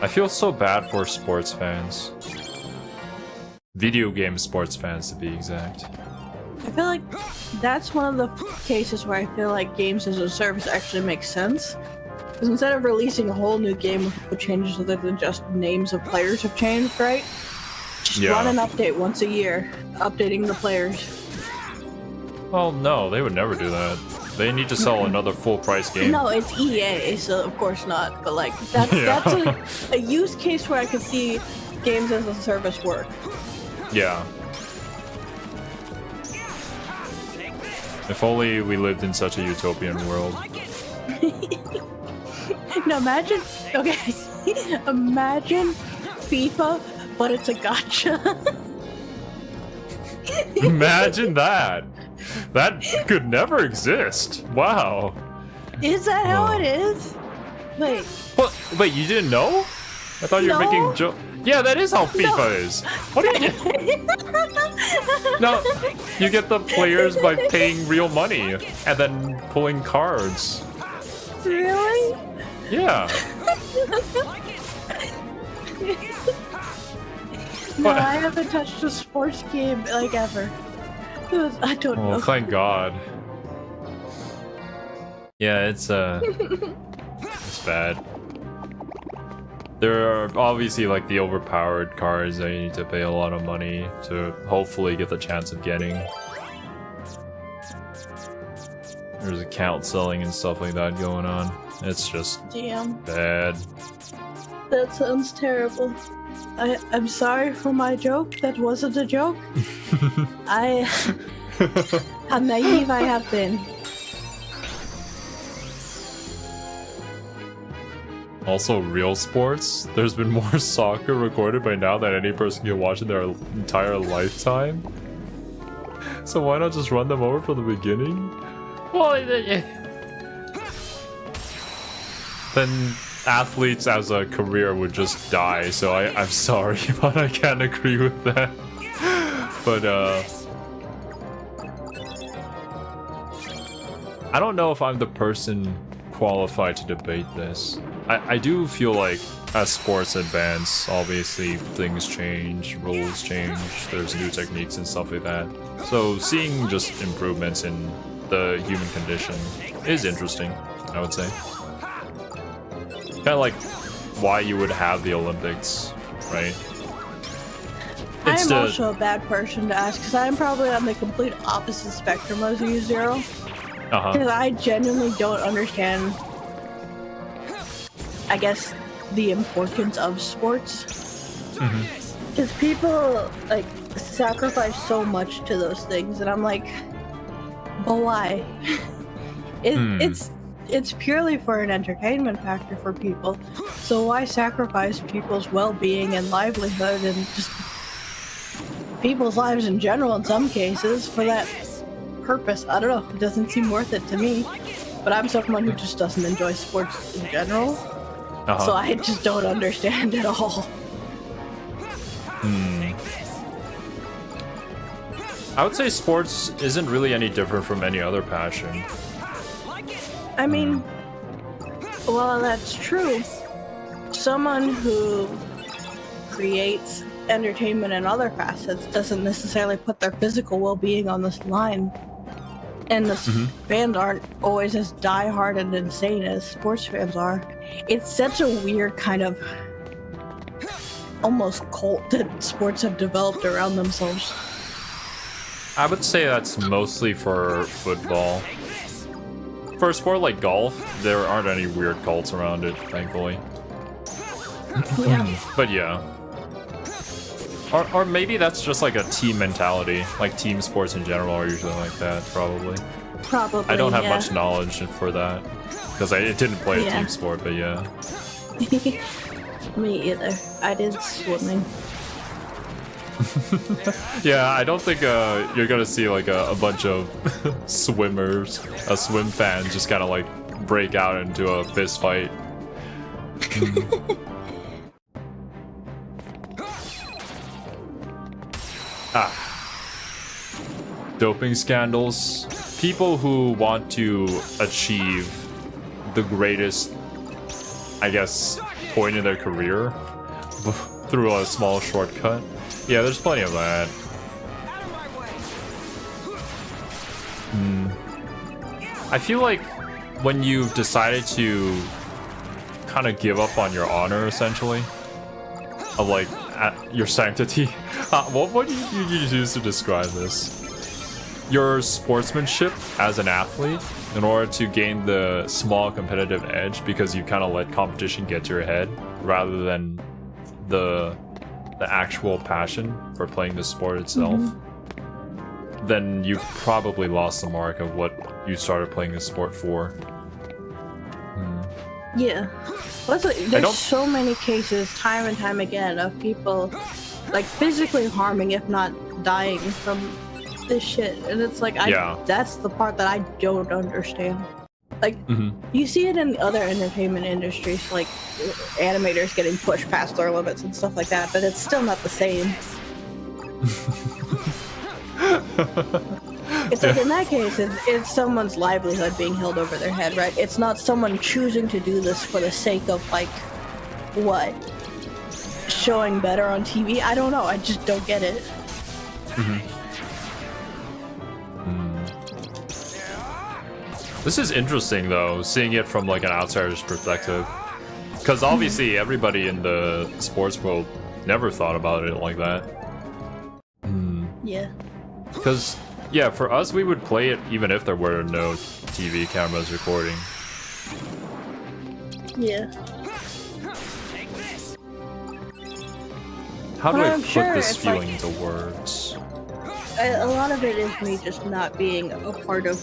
I feel so bad for sports fans. Video game sports fans, to be exact. I feel like that's one of the cases where I feel like games as a service actually makes sense. Because instead of releasing a whole new game with changes other than just names of players have changed, right? Just Yeah. run an update once a year, updating the players. Well, no, they would never do that. They need to sell another full-price game. No, it's EA, so of course not. But like, that's Yeah. that's a use case where I could see games as a service work. Yeah. If only we lived in such a utopian world. Now imagine, okay, imagine FIFA, but it's a gacha. Imagine that! That could never exist. Wow. Is that how Oh. it is? Wait, What? Wait, you didn't know? I thought you were No. making joke. Yeah, that is how FIFA is. What are you? No, you get the players by paying real money and then pulling cards. really? Yeah. No, I haven't touched a sports game like ever. I don't Oh, know. thank God. Yeah, it's bad. There are obviously like the overpowered cards that you need to pay a lot of money to hopefully get the chance of getting. There's account selling and stuff like that going on. It's just Damn, bad. that sounds terrible. I'm sorry for my joke. That wasn't a joke. How naive I have been. Also, real sports. There's been more soccer recorded by now than any person can watch in their entire lifetime. So why not just run them over from the beginning? Well, then athletes as a career would just die. So I'm sorry, but I can't agree with that. But I don't know if I'm the person qualified to debate this. I do feel like as sports advance, obviously things change, rules change, there's new techniques and stuff like that. So seeing just improvements in the human condition is interesting, I would say. Kind of like why you would have the Olympics, right? I'm also a bad person to ask because I'm probably on the complete opposite spectrum as you, Zero. Because I genuinely don't understand, I guess, the importance of sports. Because people like sacrifice so much to those things, and I'm like, but why? It's purely for an entertainment factor for people. So why sacrifice people's well-being and livelihood and just people's lives in general in some cases for that purpose? I don't know. It doesn't seem worth it to me. But I'm someone who just doesn't enjoy sports in general. So I just don't understand at all. I would say sports isn't really any different from any other passion. I mean, well, that's true. Someone who creates entertainment in other facets doesn't necessarily put their physical well-being on this line. And the fans aren't always as diehard and insane as sports fans are. It's such a weird kind of almost cult that sports have developed around themselves. I would say that's mostly for football. For a sport like golf, there aren't any weird cults around it, thankfully. Yeah. But yeah. Or maybe that's just like a team mentality. Like team sports in general are usually like that, probably. Probably, I don't have much knowledge for that. Because I didn't play a team sport, but yeah. Me either. I did swimming. Yeah, I don't think you're gonna see like a bunch of swimmers, swim fans just kind of like break out into a fist fight. Doping scandals. People who want to achieve the greatest, I guess, point in their career through a small shortcut. Yeah, there's plenty of that. I feel like when you've decided to kind of give up on your honor, essentially, of like your sanctity. What would you use to describe this? Your sportsmanship as an athlete in order to gain the small competitive edge because you kind of let competition get to your head rather than the actual passion for playing the sport itself, then you've probably lost the mark of what you started playing the sport for. Yeah. There's so many cases, time and time again, of people like physically harming, if not dying from this shit. And it's like, that's the part that I don't understand. Like, you see it in other entertainment industries, like animators getting pushed past their limits and stuff like that, but it's still not the same. It's like, in that case, it's someone's livelihood being held over their head, right? It's not someone choosing to do this for the sake of, like, what? Showing better on TV? I don't know. I just don't get it. This is interesting, though, seeing it from, like, an outsider's perspective. Because obviously everybody in the sports world never thought about it like that. Yeah. Because Yeah, for us, we would play it even if there were no TV cameras recording. Yeah. Take this. How do But I I'm put sure this if, feeling like- into words? A lot of it is me just not being a part of.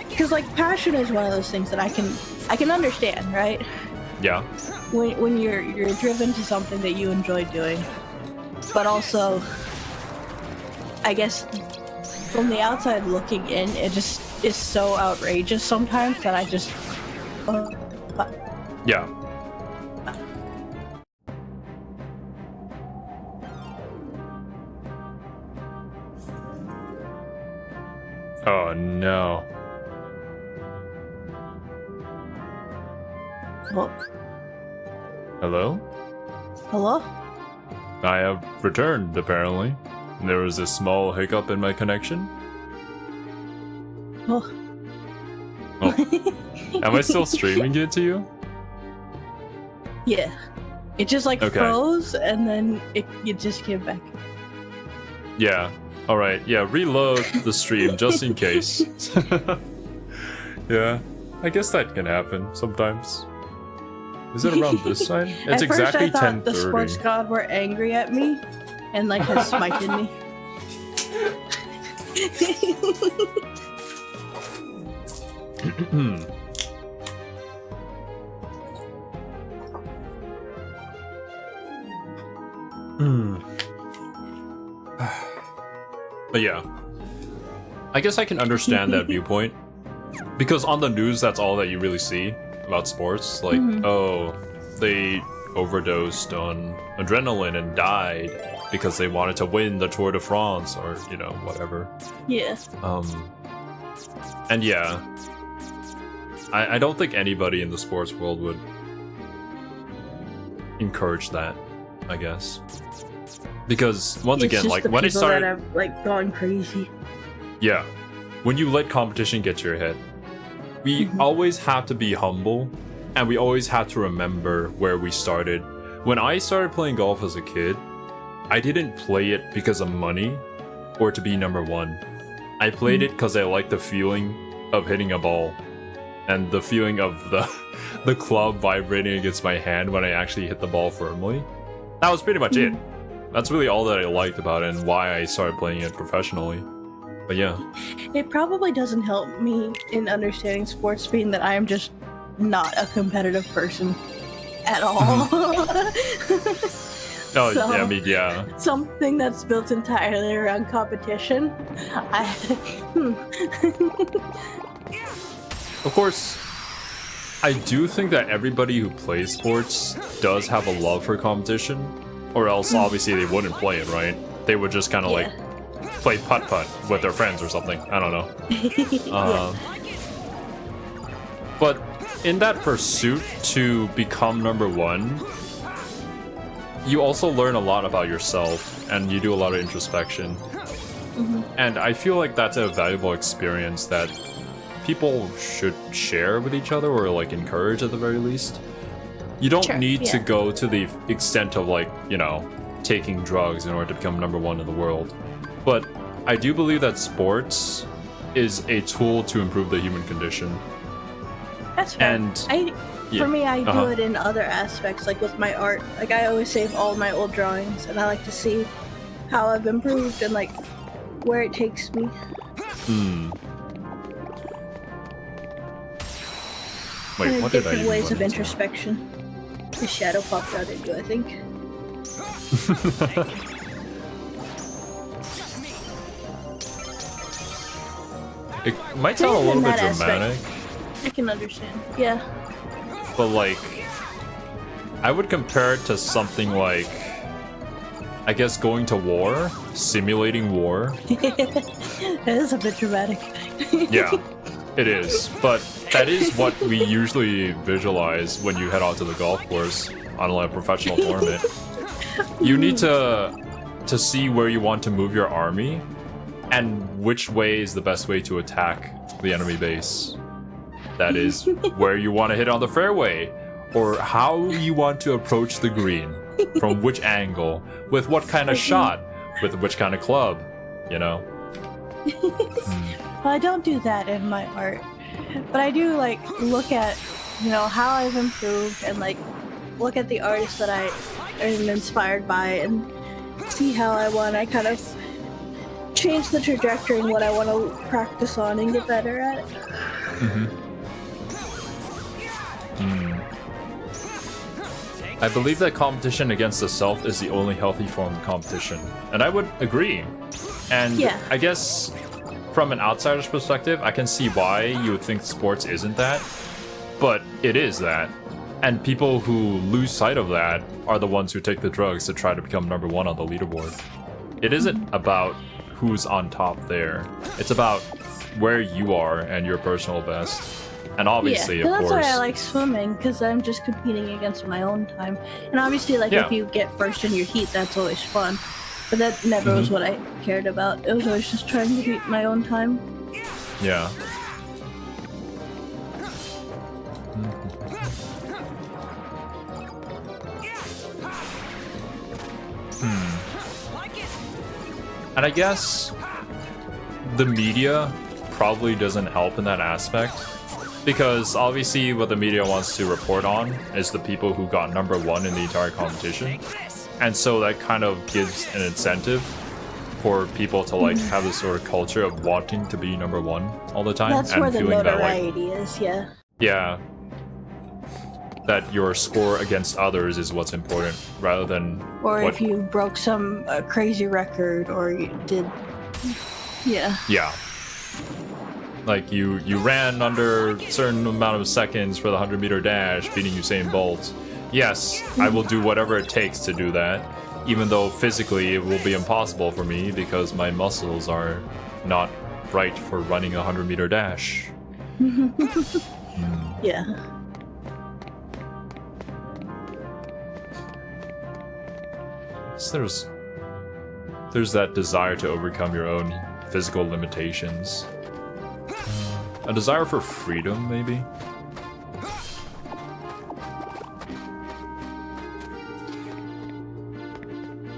Because like passion is one of those things that I can understand, right? Yeah. When you're driven to something that you enjoy doing, but also, I guess from the outside looking in, it just is so outrageous sometimes that I just. Yeah. Oh no. Well, Hello? hello? I have returned, apparently. There was a small hiccup in my connection. Oh. Am I still streaming it to you? Yeah. It just like Okay. froze and then it just came back. Yeah. Alright, yeah, reload the stream just in case. Yeah, I guess that can happen sometimes. Is it around this side? It's At first exactly I thought the sports 10:30. god were angry at me and like has smited me. But yeah, I guess I can understand that viewpoint because on the news, that's all that you really see about sports. Like, oh, they overdosed on adrenaline and died because they wanted to win the Tour de France or whatever. Yeah. And yeah, I don't think anybody in the sports world would encourage that, I guess. Because once It's again, just like the when it people started, that have like gone crazy. yeah, when you let competition get to your head, we always have to be humble, and we always have to remember where we started. When I started playing golf as a kid, I didn't play it because of money or to be number one. I played it because I liked the feeling of hitting a ball and the feeling of the club vibrating against my hand when I actually hit the ball firmly. That was pretty much it. That's really all that I liked about it and why I started playing it professionally. But yeah. It probably doesn't help me in understanding sports, being that I am just not a competitive person at all. Oh, So- yeah, I mean, yeah. Something that's built entirely around competition. Of course, I do think that everybody who plays sports does have a love for competition, or else obviously they wouldn't play it, right? They would just kind of like play putt-putt with their friends or something. I don't know. But in that pursuit to become number one, you also learn a lot about yourself and you do a lot of introspection. And I feel like that's a valuable experience that people should share with each other or like encourage at the very least. You don't Sure, need to yeah. go to the extent of like, taking drugs in order to become number one in the world. But I do believe that sports is a tool to improve the human condition. That's fair. And yeah, For me, I do uh-huh. it in other aspects, like with my art. Like I always save all my old drawings, and I like to see how I've improved and like where it takes me. Wait, And what did I different even ways run of into? introspection. The shadow popped out at you, I think. It might sound a In little bit that aspect. dramatic, I can understand. Yeah. but like, I would compare it to something like, I guess, going to war, simulating war. It is a bit dramatic. Yeah, it is. But that is what we usually visualize when you head out to the golf course on like a professional tournament. You need to see where you want to move your army and which way is the best way to attack the enemy base. That is where you want to hit on the fairway, or how you want to approach the green, from which angle, with what kind of shot, with which kind of club, Well, I don't do that in my art, but I do like look at, you know, how I've improved and like look at the artists that I am inspired by and see how I kind of change the trajectory and what I want to practice on and get better at. I believe that competition against the self is the only healthy form of competition, and I would agree. And Yeah. I guess from an outsider's perspective, I can see why you would think sports isn't that, but it is that. And people who lose sight of that are the ones who take the drugs to try to become number one on the leaderboard. It isn't about who's on top there. It's about where you are and your personal best. And obviously, yeah, of that's course. why I like swimming, because I'm just competing against my own time. And obviously, like, Yeah. if you get first in your heat, that's always fun. But that never was what I cared about. It was always just trying to beat my own time. Yeah. Like it. And I guess the media probably doesn't help in that aspect, because obviously what the media wants to report on is the people who got number one in the entire competition. And so that kind of gives an incentive for people to like have this sort of culture of wanting to be number one all the time. That's and where the feeling that like, notoriety is, yeah. yeah, that your score against others is what's important rather than Or what, if you broke some crazy record, or you did... Yeah. yeah. Like you ran under a certain amount of seconds for the 100-meter dash, beating Usain Bolt. Yes, I will do whatever it takes to do that, even though physically it will be impossible for me because my muscles are not right for running a 100-meter dash. Yeah. So there's that desire to overcome your own physical limitations. A desire for freedom, maybe?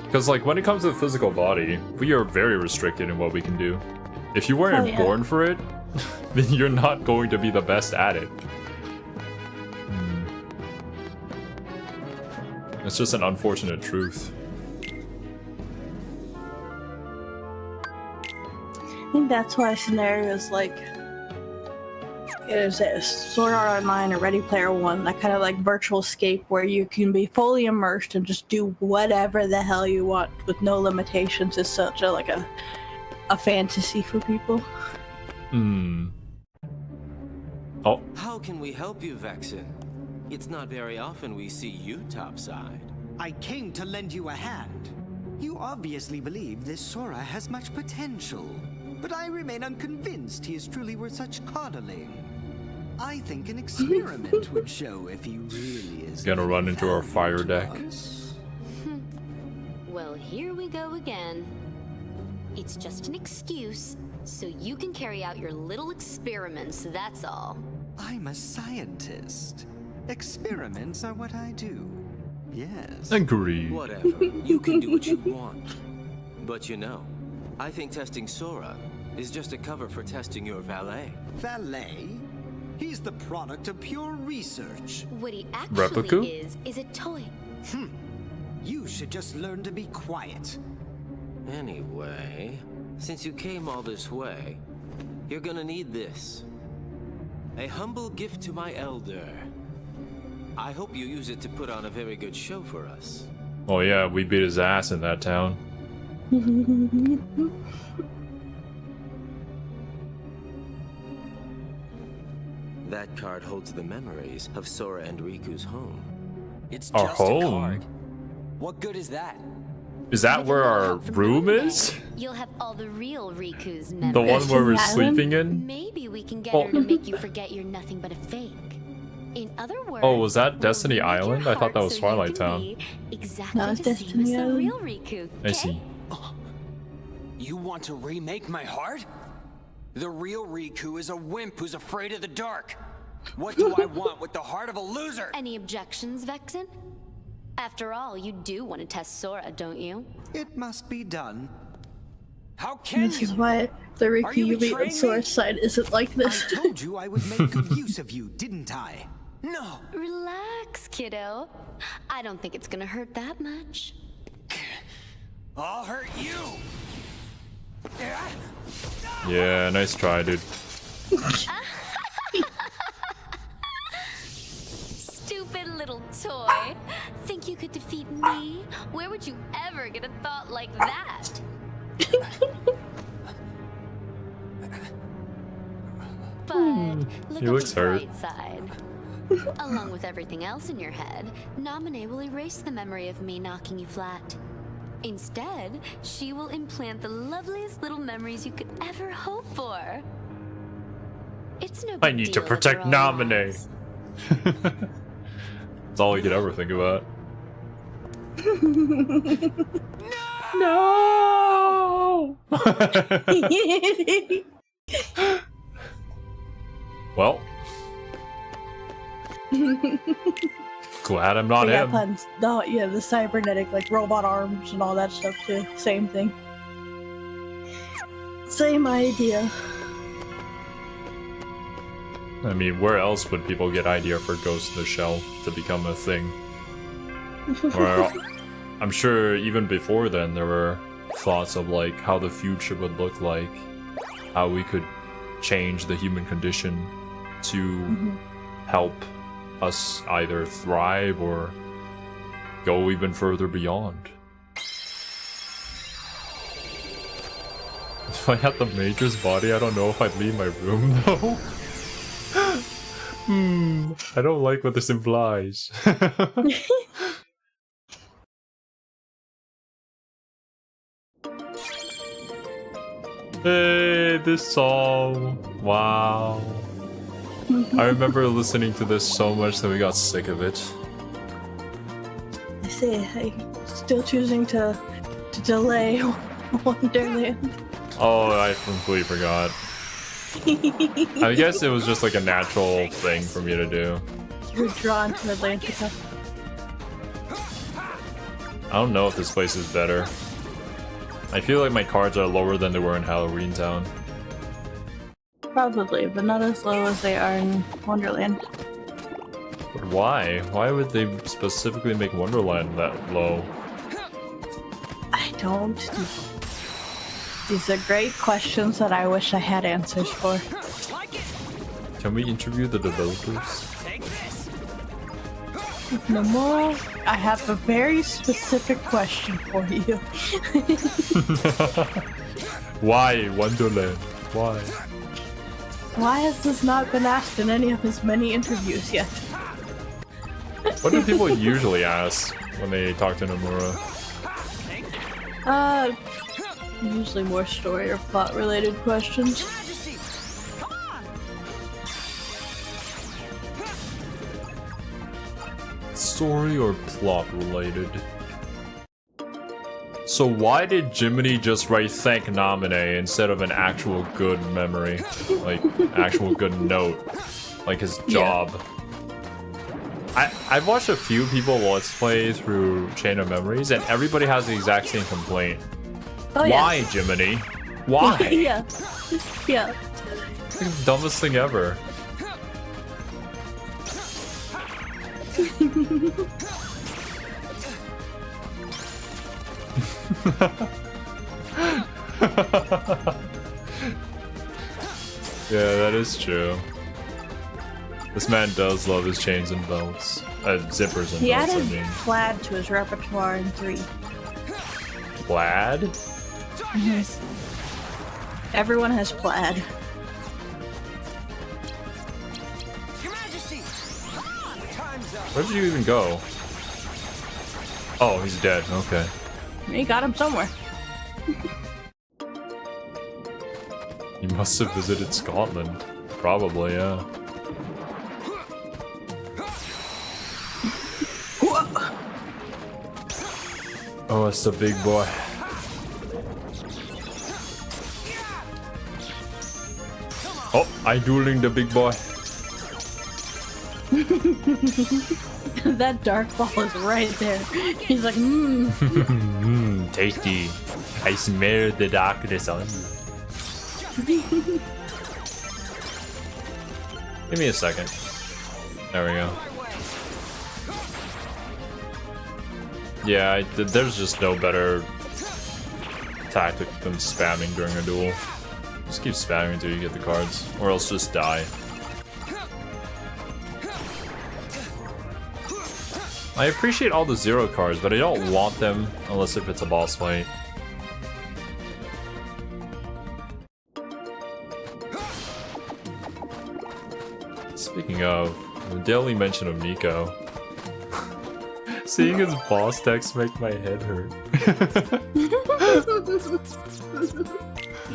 Because, like, when it comes to the physical body, we are very restricted in what we can do. If you weren't Oh, yeah. born for it, then you're not going to be the best at it. It's just an unfortunate truth. I think that's why scenarios like is it Sword Art Online or Ready Player One, that kind of like virtual escape where you can be fully immersed and just do whatever the hell you want with no limitations, is such a fantasy for people. Oh, How can we help you, Vexen? It's not very often we see you topside. I came to lend you a hand. You obviously believe this Sora has much potential, but I remain unconvinced he is truly worth such coddling. I think an experiment would show if he really is gonna run into our fire deck. Well, here we go again. It's just an excuse, so you can carry out your little experiments, that's all. I'm a scientist. Experiments are what I do. Yes. agreed. Whatever. You can do what you want. But you know, I think testing Sora is just a cover for testing your valet. Valet? He's the product of pure research. What he actually Replica? is a toy. You should just learn to be quiet. Anyway, since you came all this way, you're gonna need this. A humble gift to my elder. I hope you use it to put on a very good show for us. Oh yeah, we beat his ass in that town. That card holds the memories of Sora and Riku's home. It's Our just a home? card. What good is that? Is that With where a little our help from room Monday, is? You'll have all the real Riku's The memories. one where we're Island? sleeping in? Maybe we can get Oh. her to make you forget you're nothing but a fake. In other words, Oh, was that we'll Destiny read your Island? I thought heart that was so you Twilight can Town. be exactly No, it's the same Destiny as the Island. real Riku. I see. You want to remake my heart? The real Riku is a wimp who's afraid of the dark. What do I want with the heart of a loser? Any objections, Vexen? After all, you do want to test Sora, don't you? It must be done. How can This is you? why the Are Riku you you meet on betraying me? Source side isn't like I this. told you I would make good use of you, didn't I? No. Relax, kiddo. I don't think it's gonna hurt that much. I'll hurt you. Yeah, nice try, dude. Stupid little toy. Think you could defeat me? Where would you ever get a thought like that? But look He on looks the hurt. bright side. Along with everything else in your head, Naminé will erase the memory of me knocking you flat. Instead, she will implant the loveliest little memories you could ever hope for. It's no I big need to deal that protect we're all Naminé. lives. That's all we could ever think about. No! Well. Glad I'm not Yeah, him. puns. No, yeah, the cybernetic, like robot arms and all that stuff too. Same thing. Same idea. I mean, where else would people get idea for Ghost in the Shell to become a thing? Or, I'm sure even before then there were thoughts of like how the future would look like, how we could change the human condition to help us either thrive or go even further beyond. If I had the Major's body, I don't know if I'd leave my room though. I don't like what this implies. Hey, this song. Wow. I remember listening to this so much that we got sick of it. I see. I'm still choosing to delay Wonderland. Oh, I completely forgot. I guess it was just like a natural thing for me to do. You're drawn to Atlantica. I don't know if this place is better. I feel like my cards are lower than they were in Halloween Town. Probably, but not as low as they are in Wonderland. But why? Why would they specifically make Wonderland that low? I don't. These are great questions that I wish I had answers for. Like it. Can we interview the developers? Take this. No more. I have a very specific question for you. Why Wonderland? Why? Why has this not been asked in any of his many interviews yet? What do people usually ask when they talk to Nomura? Usually more story or plot related questions. Story or plot related? So why did Jiminy just write thank Naminé instead of an actual good memory? Like, actual good note? Like his job? I've watched a few people let's play through Chain of Memories and everybody has the exact same complaint. Oh, yeah. Why, Jiminy? Why? Yeah. Yeah. It's the dumbest thing ever. Yeah, that is true. This man does love his chains and belts. Zippers and He belts, I added mean. plaid to his repertoire in 3. Plaid? Everyone has plaid. Your Majesty. Time's up. Where did you even go? Oh, he's dead. Okay. He got him somewhere. You must have visited Scotland. Probably, yeah. Oh, it's the big boy. Oh, I dueling the big boy. That dark ball is right there. He's like, Tasty. I smell the darkness on you. Give me a second. There we go. Yeah, there's just no better tactic than spamming during a duel. Just keep spamming until you get the cards, or else just die. I appreciate all the 0 cards, but I don't want them unless if it's a boss fight. Speaking of, the daily mention of Nico. Seeing his boss text make my head hurt.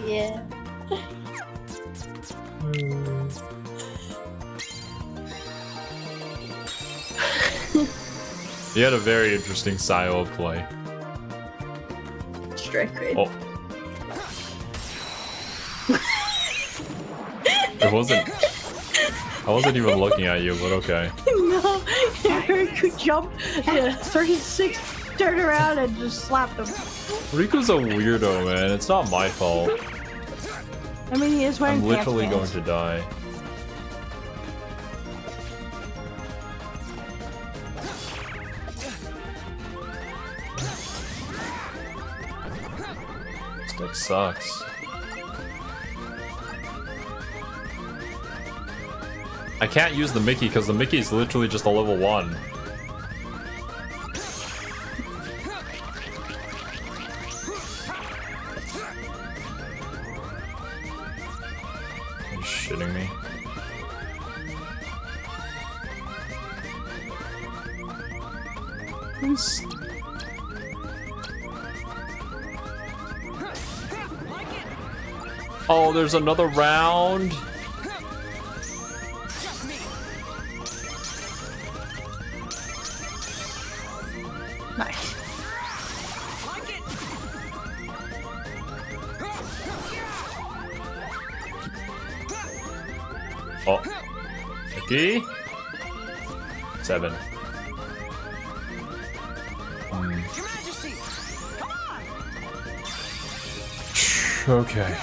Yeah. He had a very interesting style of play. Strike rate. Oh. I wasn't even looking at you, but okay. No, Riku jumped 36, turned around and just slapped him. Riku's a weirdo, man. It's not my fault. I mean, he is wearing I'm literally going pants. to die. This deck sucks. I can't use the Mickey because the Mickey is literally just a level 1. Are you shitting me? Please. Oh, there's another round. Nice. Oh. Okay. 7. Your Majesty, come on! Okay.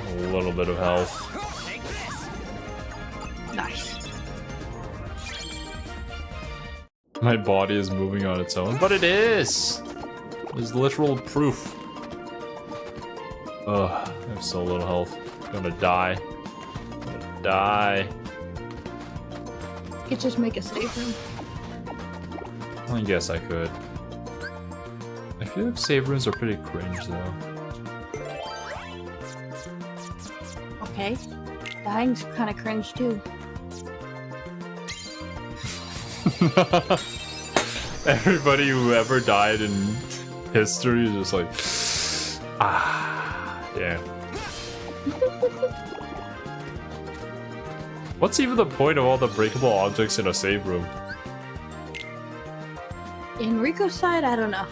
A little bit of health. Take this. Nice. My body is moving on its own, but it is! There's literal proof. Ugh, I have so little health. I'm gonna die. I'm gonna die. You could just make a save room. I guess I could. I feel like save rooms are pretty cringe though. Okay. Dying's kind of cringe too. Everybody who ever died in history is just like, ah, damn. What's even the point of all the breakable objects in a save room? In Riku's side, I don't know.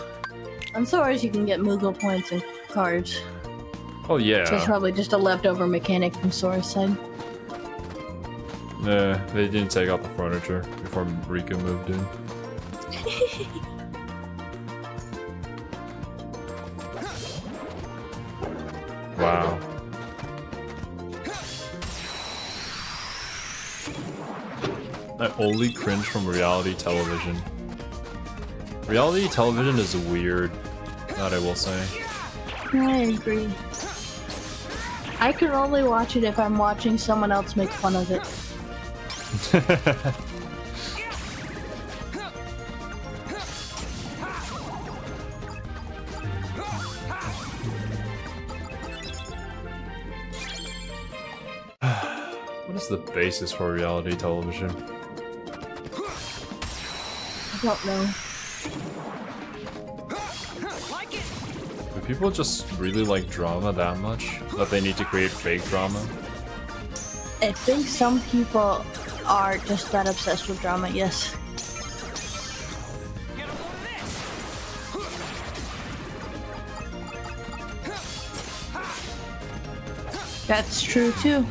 On Sora's, you can get Moogle points and cards. Oh yeah. So it's probably just a leftover mechanic from Sora's side. Nah, they didn't take out the furniture before Riku moved in. Wow. I only cringe from reality television. Reality television is weird, that I will say. I agree. I can only watch it if I'm watching someone else make fun of it. What is the basis for reality television? I don't know. Do people just really like drama that much? That they need to create fake drama? I think some people are just that obsessed with drama, yes. That's true too.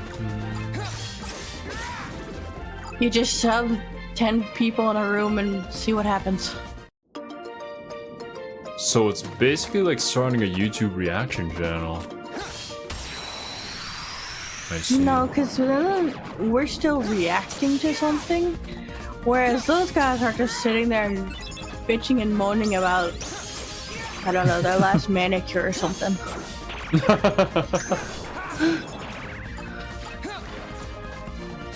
You just shove 10 people in a room and see what happens. So it's basically like starting a YouTube reaction channel. I see. No, because we're still reacting to something, whereas those guys are just sitting there and bitching and moaning about, I don't know, their last manicure or something.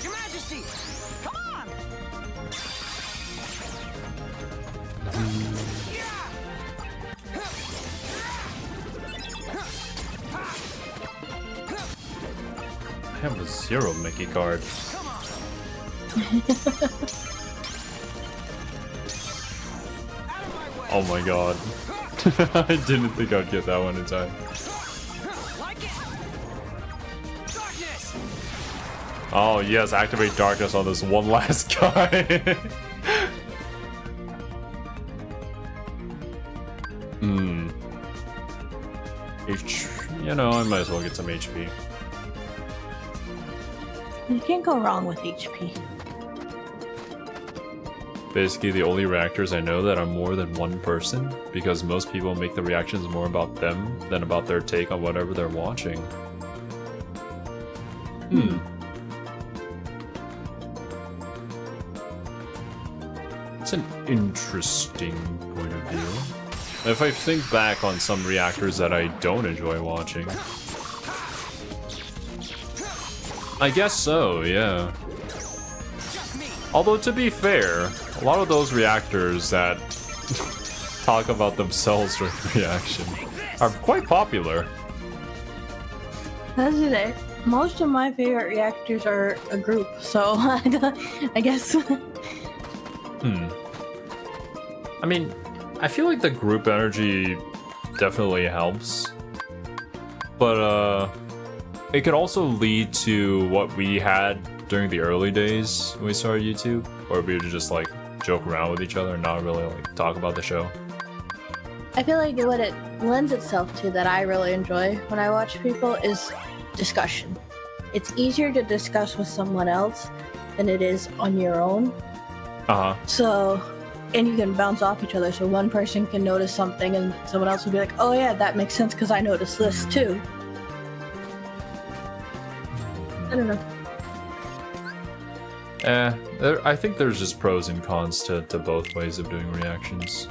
Your Majesty, come on! I have a 0 Mickey card. Oh my god. I didn't think I'd get that one in time. Oh yes, activate darkness on this one last guy. You know, I might as well get some HP. You can't go wrong with HP. Basically, the only reactors I know that are more than one person, because most people make the reactions more about them than about their take on whatever they're watching. It's an interesting point of view. If I think back on some reactors that I don't enjoy watching, I guess so, yeah. Although, to be fair, a lot of those reactors that talk about themselves during reaction are quite popular. That's it. Most of my favorite reactors are a group, so I guess. I mean, I feel like the group energy definitely helps, but it could also lead to what we had during the early days when we started YouTube, where we would just like joke around with each other and not really like talk about the show. I feel like what it lends itself to that I really enjoy when I watch people is discussion. It's easier to discuss with someone else than it is on your own. So, and you can bounce off each other, so one person can notice something and someone else will be like, oh yeah, that makes sense because I noticed this too. I don't know. I think there's just pros and cons to both ways of doing reactions.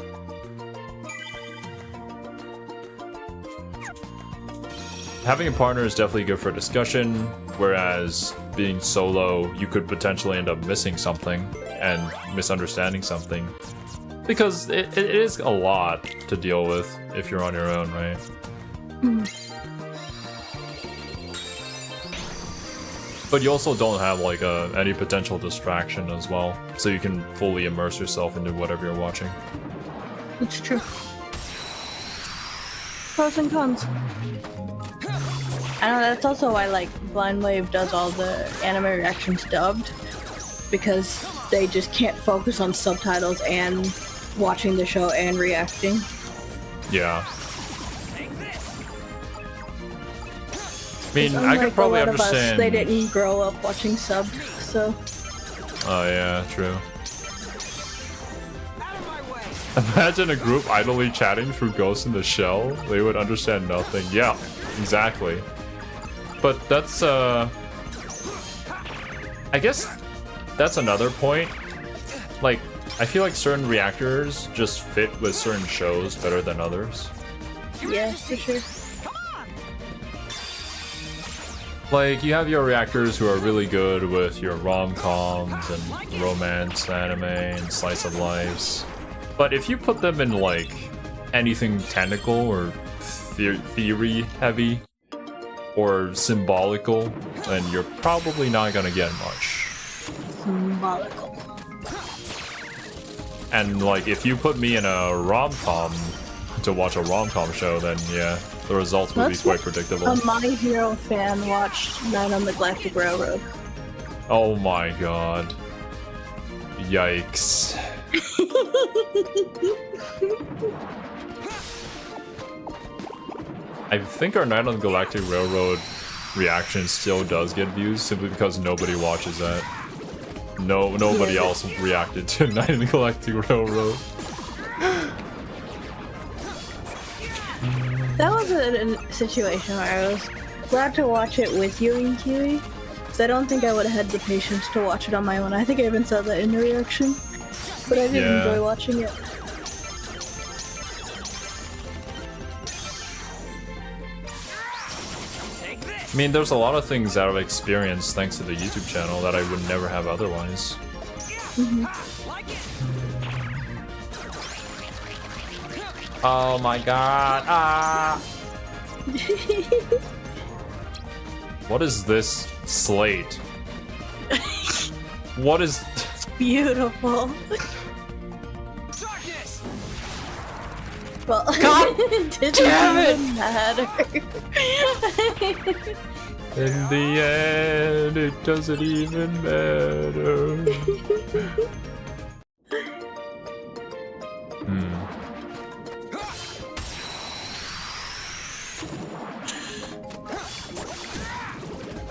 Having a partner is definitely good for discussion, whereas being solo, you could potentially end up missing something and misunderstanding something. Because it is a lot to deal with if you're on your own, right? But you also don't have like any potential distraction as well, so you can fully immerse yourself into whatever you're watching. It's true. Pros and cons. I know that's also why like Blind Wave does all the anime reactions dubbed, because they just can't focus on subtitles and watching the show and reacting. Yeah. I mean, I could probably understand. They didn't grow up watching subbed, so. Oh yeah, true. Imagine a group idly chatting through Ghost in the Shell. They would understand nothing. Yeah, exactly. But that's I guess that's another point. Like, I feel like certain reactors just fit with certain shows better than others. Yeah, for sure. Like, you have your reactors who are really good with your rom-coms and romance anime and slice of lives. But if you put them in, like, anything technical or theory heavy or symbolical, then you're probably not gonna get much. Symbolical. And, like, if you put me in a rom-com to watch a rom-com show, then yeah, the results would be quite predictable. A My Hero fan watched Night on the Galactic Railroad. Oh my god. Yikes. I think our Night on the Galactic Railroad reaction still does get views simply because nobody watches that. Nobody else reacted to Night on the Galactic Railroad. been in a situation where I was glad to watch it with you and Kiwi, because I don't think I would have had the patience to watch it on my own. I think I even saw that in the reaction, but I did enjoy watching it. I mean, there's a lot of things that I've experienced thanks to the YouTube channel that I would never have otherwise. Oh my god, ah! What is this slate? What is... Beautiful. Well, it didn't even matter. In the end, it doesn't even matter.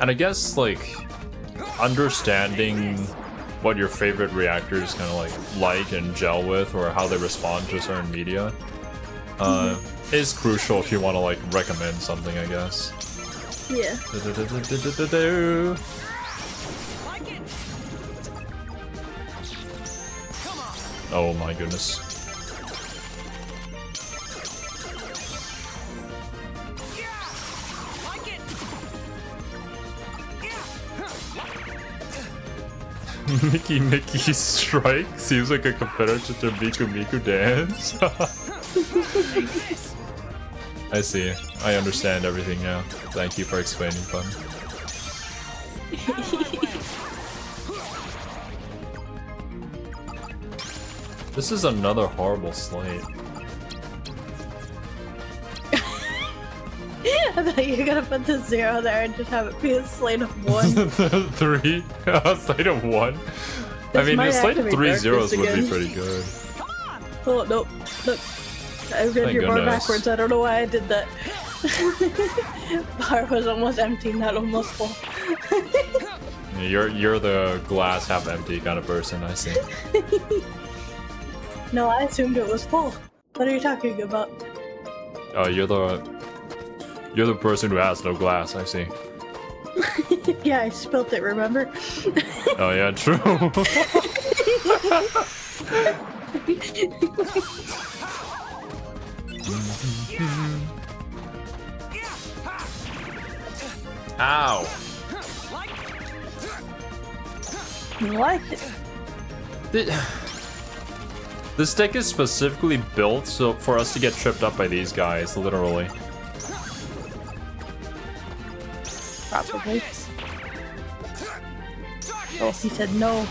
And I guess, like, understanding what your favorite reactors kind of like and gel with, or how they respond to certain media, is crucial if you want to like recommend something, I guess. Yeah. Oh my goodness. Mickey Strike seems like a competitor to Miku Dance. I see. I understand everything now. Thank you for explaining, fun. This is another horrible slate. I thought you were gonna put the 0 there and just have it be a slate of 1. 3? A slate of 1? I mean, a slate of 3 zeros would be pretty good. Oh, nope. Look. I read your bar backwards. I don't know why I did that. Bar was almost empty, not almost full. You're the glass half empty kind of person, I see. No, I assumed it was full. What are you talking about? Oh, you're the person who has no glass, I see. Yeah, I spilt it, remember? Oh yeah, true. Ow! You like it. This deck is specifically built so for us to get tripped up by these guys, literally. Probably. Oh, he said no.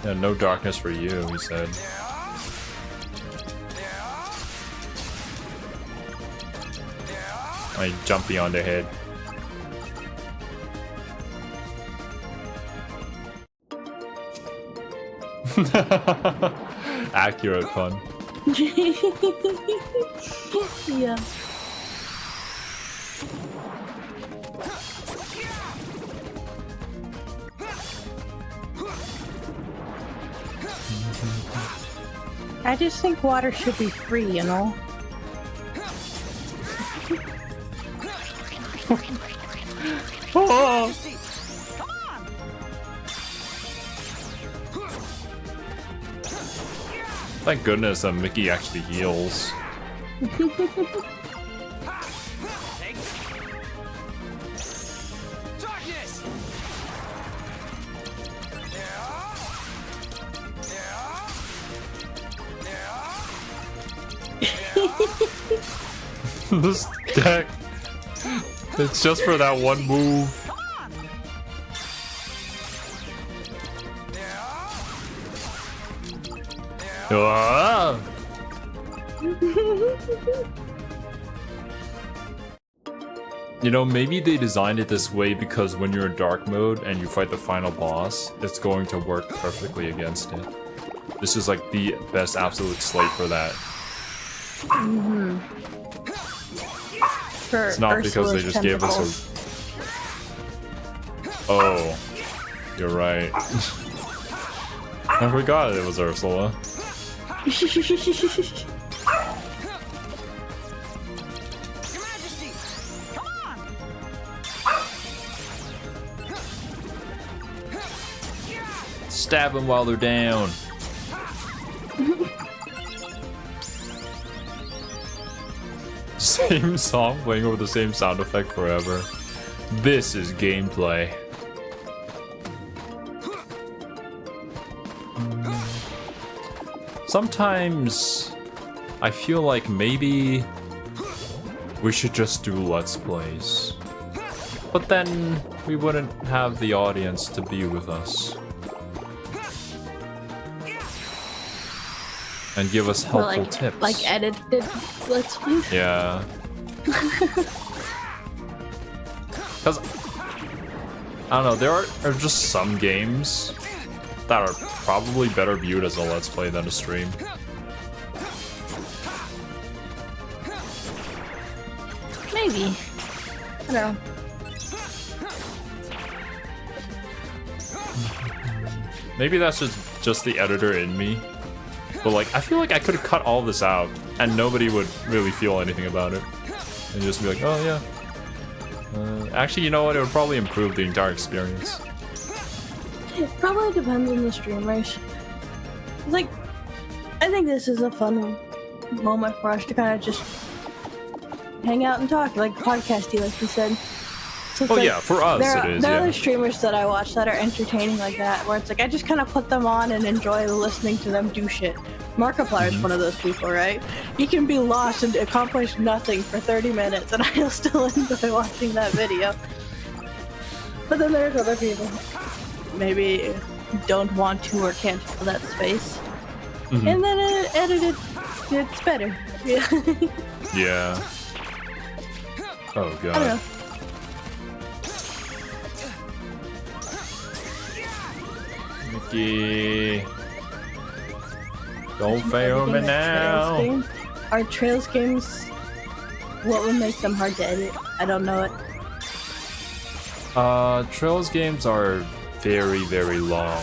Yeah, no darkness for you, he said. I jump beyond their head. Accurate fun. Yeah. I just think water should be free, you know? Oh. Thank goodness that Mickey actually heals. This deck, it's just for that one move. Ah! You know, maybe they designed it this way because when you're in dark mode and you fight the final boss, it's going to work perfectly against it. This is like the best absolute slate for that. Mm-hmm. It's not because they just gave us a... Oh, you're right. I forgot it was Ursula. Stab them while they're down. Same song playing over the same sound effect forever. This is gameplay. Sometimes I feel like maybe we should just do Let's Plays. But then we wouldn't have the audience to be with us. And give us helpful tips. Like edited Let's Play. Yeah. Because, I don't know, there are just some games that are probably better viewed as a Let's Play than a stream. Maybe. I don't know. Maybe that's just the editor in me. But like, I feel like I could have cut all this out and nobody would really feel anything about it. And just be like, oh yeah. Actually, you know what? It would probably improve the entire experience. It probably depends on the streamers. Like, I think this is a fun moment for us to kind of just hang out and talk, like podcasty, like you said. So Oh yeah, for us it is, there are yeah. other streamers that I watch that are entertaining like that, where it's like I just kind of put them on and enjoy listening to them do shit. Markiplier is one of those people, right? He can be lost and accomplish nothing for 30 minutes, and I'll still enjoy watching that video. But then there's other people maybe don't want to or can't fill that space. And then edited, it's better. Yeah. Yeah. Oh I don't know. god. Mickey. Don't fail me Everything that's now. Trails game. Are Trails games, what would make them hard to edit? I don't know it. Trails games are very, very long.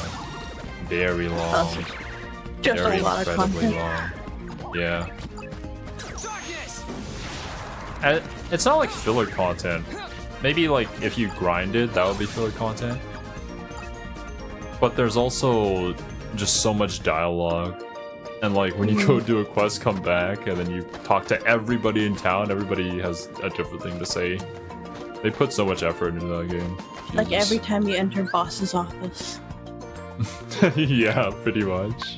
Very long. Just Very a lot of incredibly content. long. Yeah. And it's not like filler content. Maybe like if you grind it, that would be filler content. But there's also just so much dialogue. And like when you go do a quest, come back, and then you talk to everybody in town, everybody has a different thing to say. They put so much effort into that game. Like Jesus. every time you enter boss's office. Yeah, pretty much.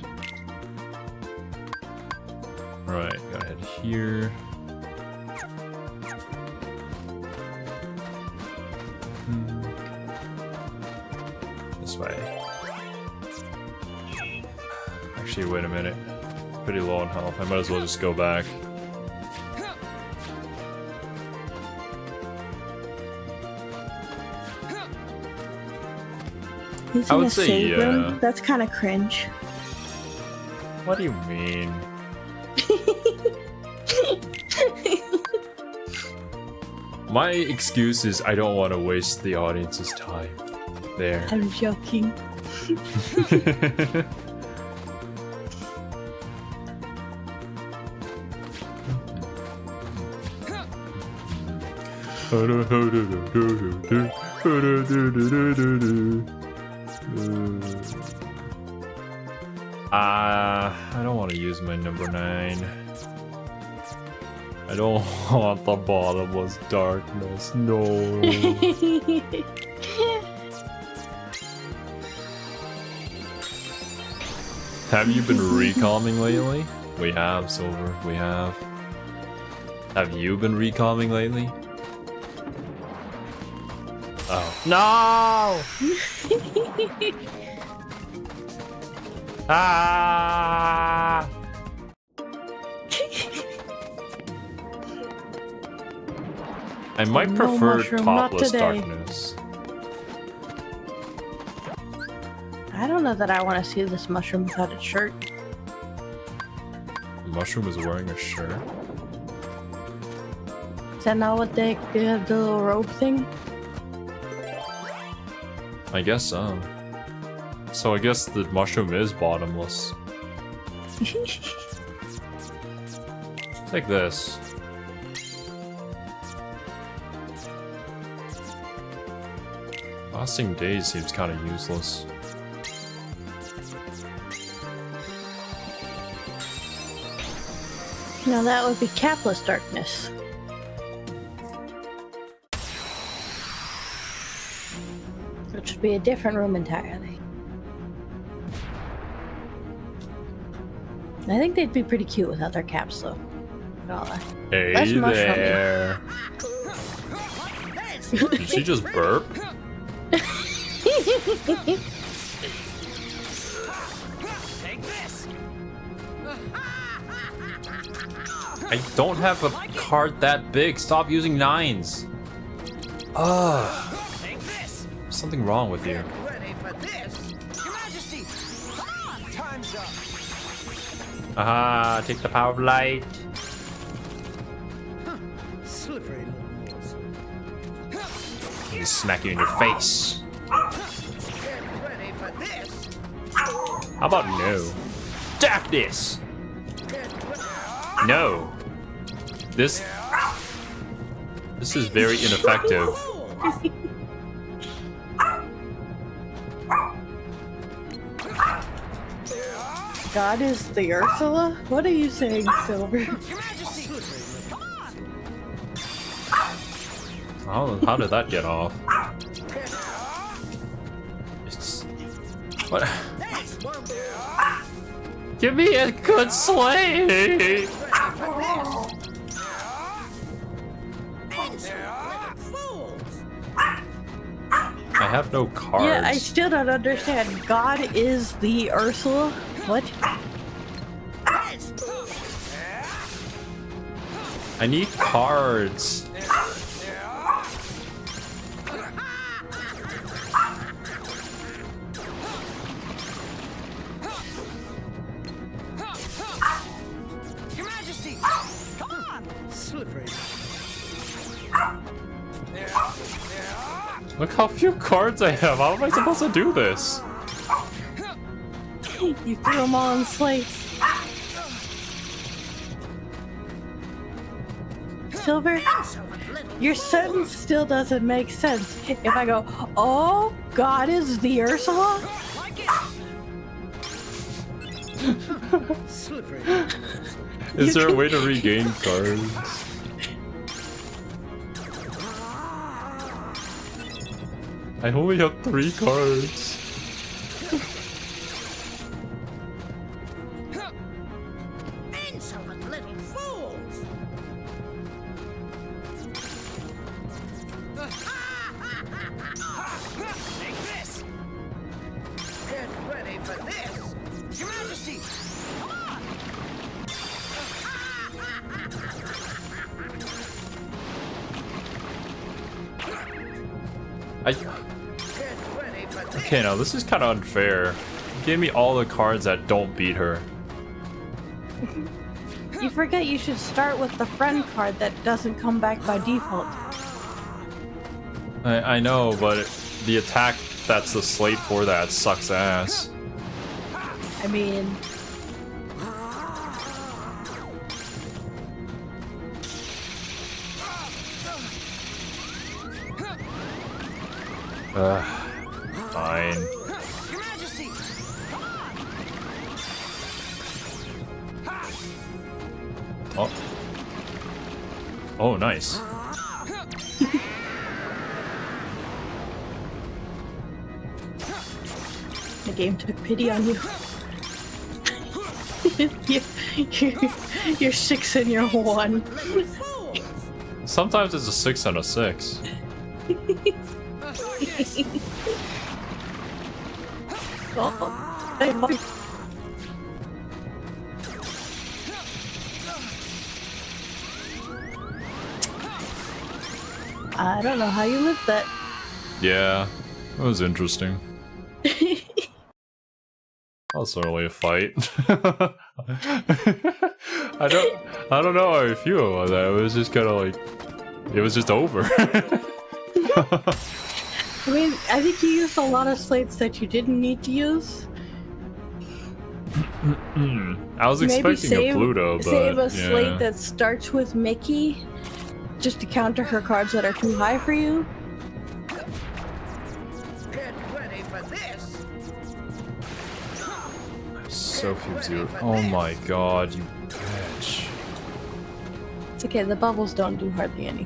Alright, go ahead here. This way. Actually, wait a minute. Pretty low on health. I might as well just go back. Using would a say save yeah. room? That's kind of cringe. What do you mean? My excuse is I don't want to waste the audience's time. There. I'm joking. I don't want to use my number 9. I don't want the bottomless darkness. No. Have you been recalming lately? We have, Silver. We have. Have you been recalming lately? Oh. No! Ah! I might No prefer mushroom, not topless today. darkness. I don't know that I want to see this mushroom without a shirt. The mushroom is wearing a shirt. Is that not what they the little robe thing? I guess so. So I guess the mushroom is bottomless. Take this. Lasting days seems kind of useless. Now that would be capless darkness. Which would be a different room entirely. I think they'd be pretty cute without their caps, though. Hey That's mushroom. there. Did she just burp? Take this. I don't have a card that big. Stop using 9s. Ugh. Take this. There's something wrong with you. Ready for this? Your Majesty. Come on. Time's up. Aha, take the power of light. Slippery little morsel. Let me smack you in your face. Get ready for this. How about no? Darkness! No. This is very ineffective. God is the Ursula? What are you saying, Silver? Your Majesty. Come on. How did that get off? It's, what? Give me a good sleigh! I have no cards. Yeah, I still don't understand. God is the Ursula? What? I need cards. Your Majesty. Come on. Slippery. Look how few cards I have. How am I supposed to do this? You threw them all in slates. Silver, your sentence still doesn't make sense. If I go, oh, God is the Ursula? Like it. Slippery. Is there a way to regain cards? I only have 3 cards. Insolent little fools. Take this. Get ready for this. Your Majesty. Come on. Get ready for this. Okay, now this is kind of unfair. Give me all the cards that don't beat her. You forget you should start with the friend card that doesn't come back by default. I know, but the attack that's the slate for that sucks ass. I mean, Fine. Your Majesty. Come on. Oh. Oh, nice. the game took pity on you. You're 6 and you're 1. Sometimes it's a 6 and a 6. I don't know how you lived that. Yeah, it was interesting. Also, a fight. I don't know how I feel about that. It was just kind of like, it was just over. I mean, I think you used a lot of slates that you didn't need to use. I was expecting a Pluto, but save a yeah. slate that starts with Mickey, just to counter her cards that are too high for you. Get ready for this. So few zero. Oh my god, you bitch. It's okay, the bubbles don't do hardly any.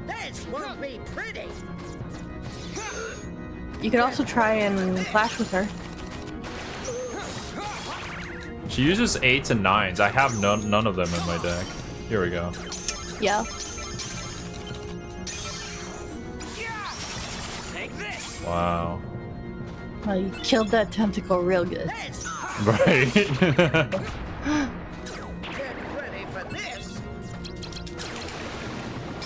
This won't be pretty. You could also try and clash with her. She uses 8s and 9s. I have none of them in my deck. Here we go. Yeah. Wow. Well, you killed that tentacle real good. Right. Get ready for this.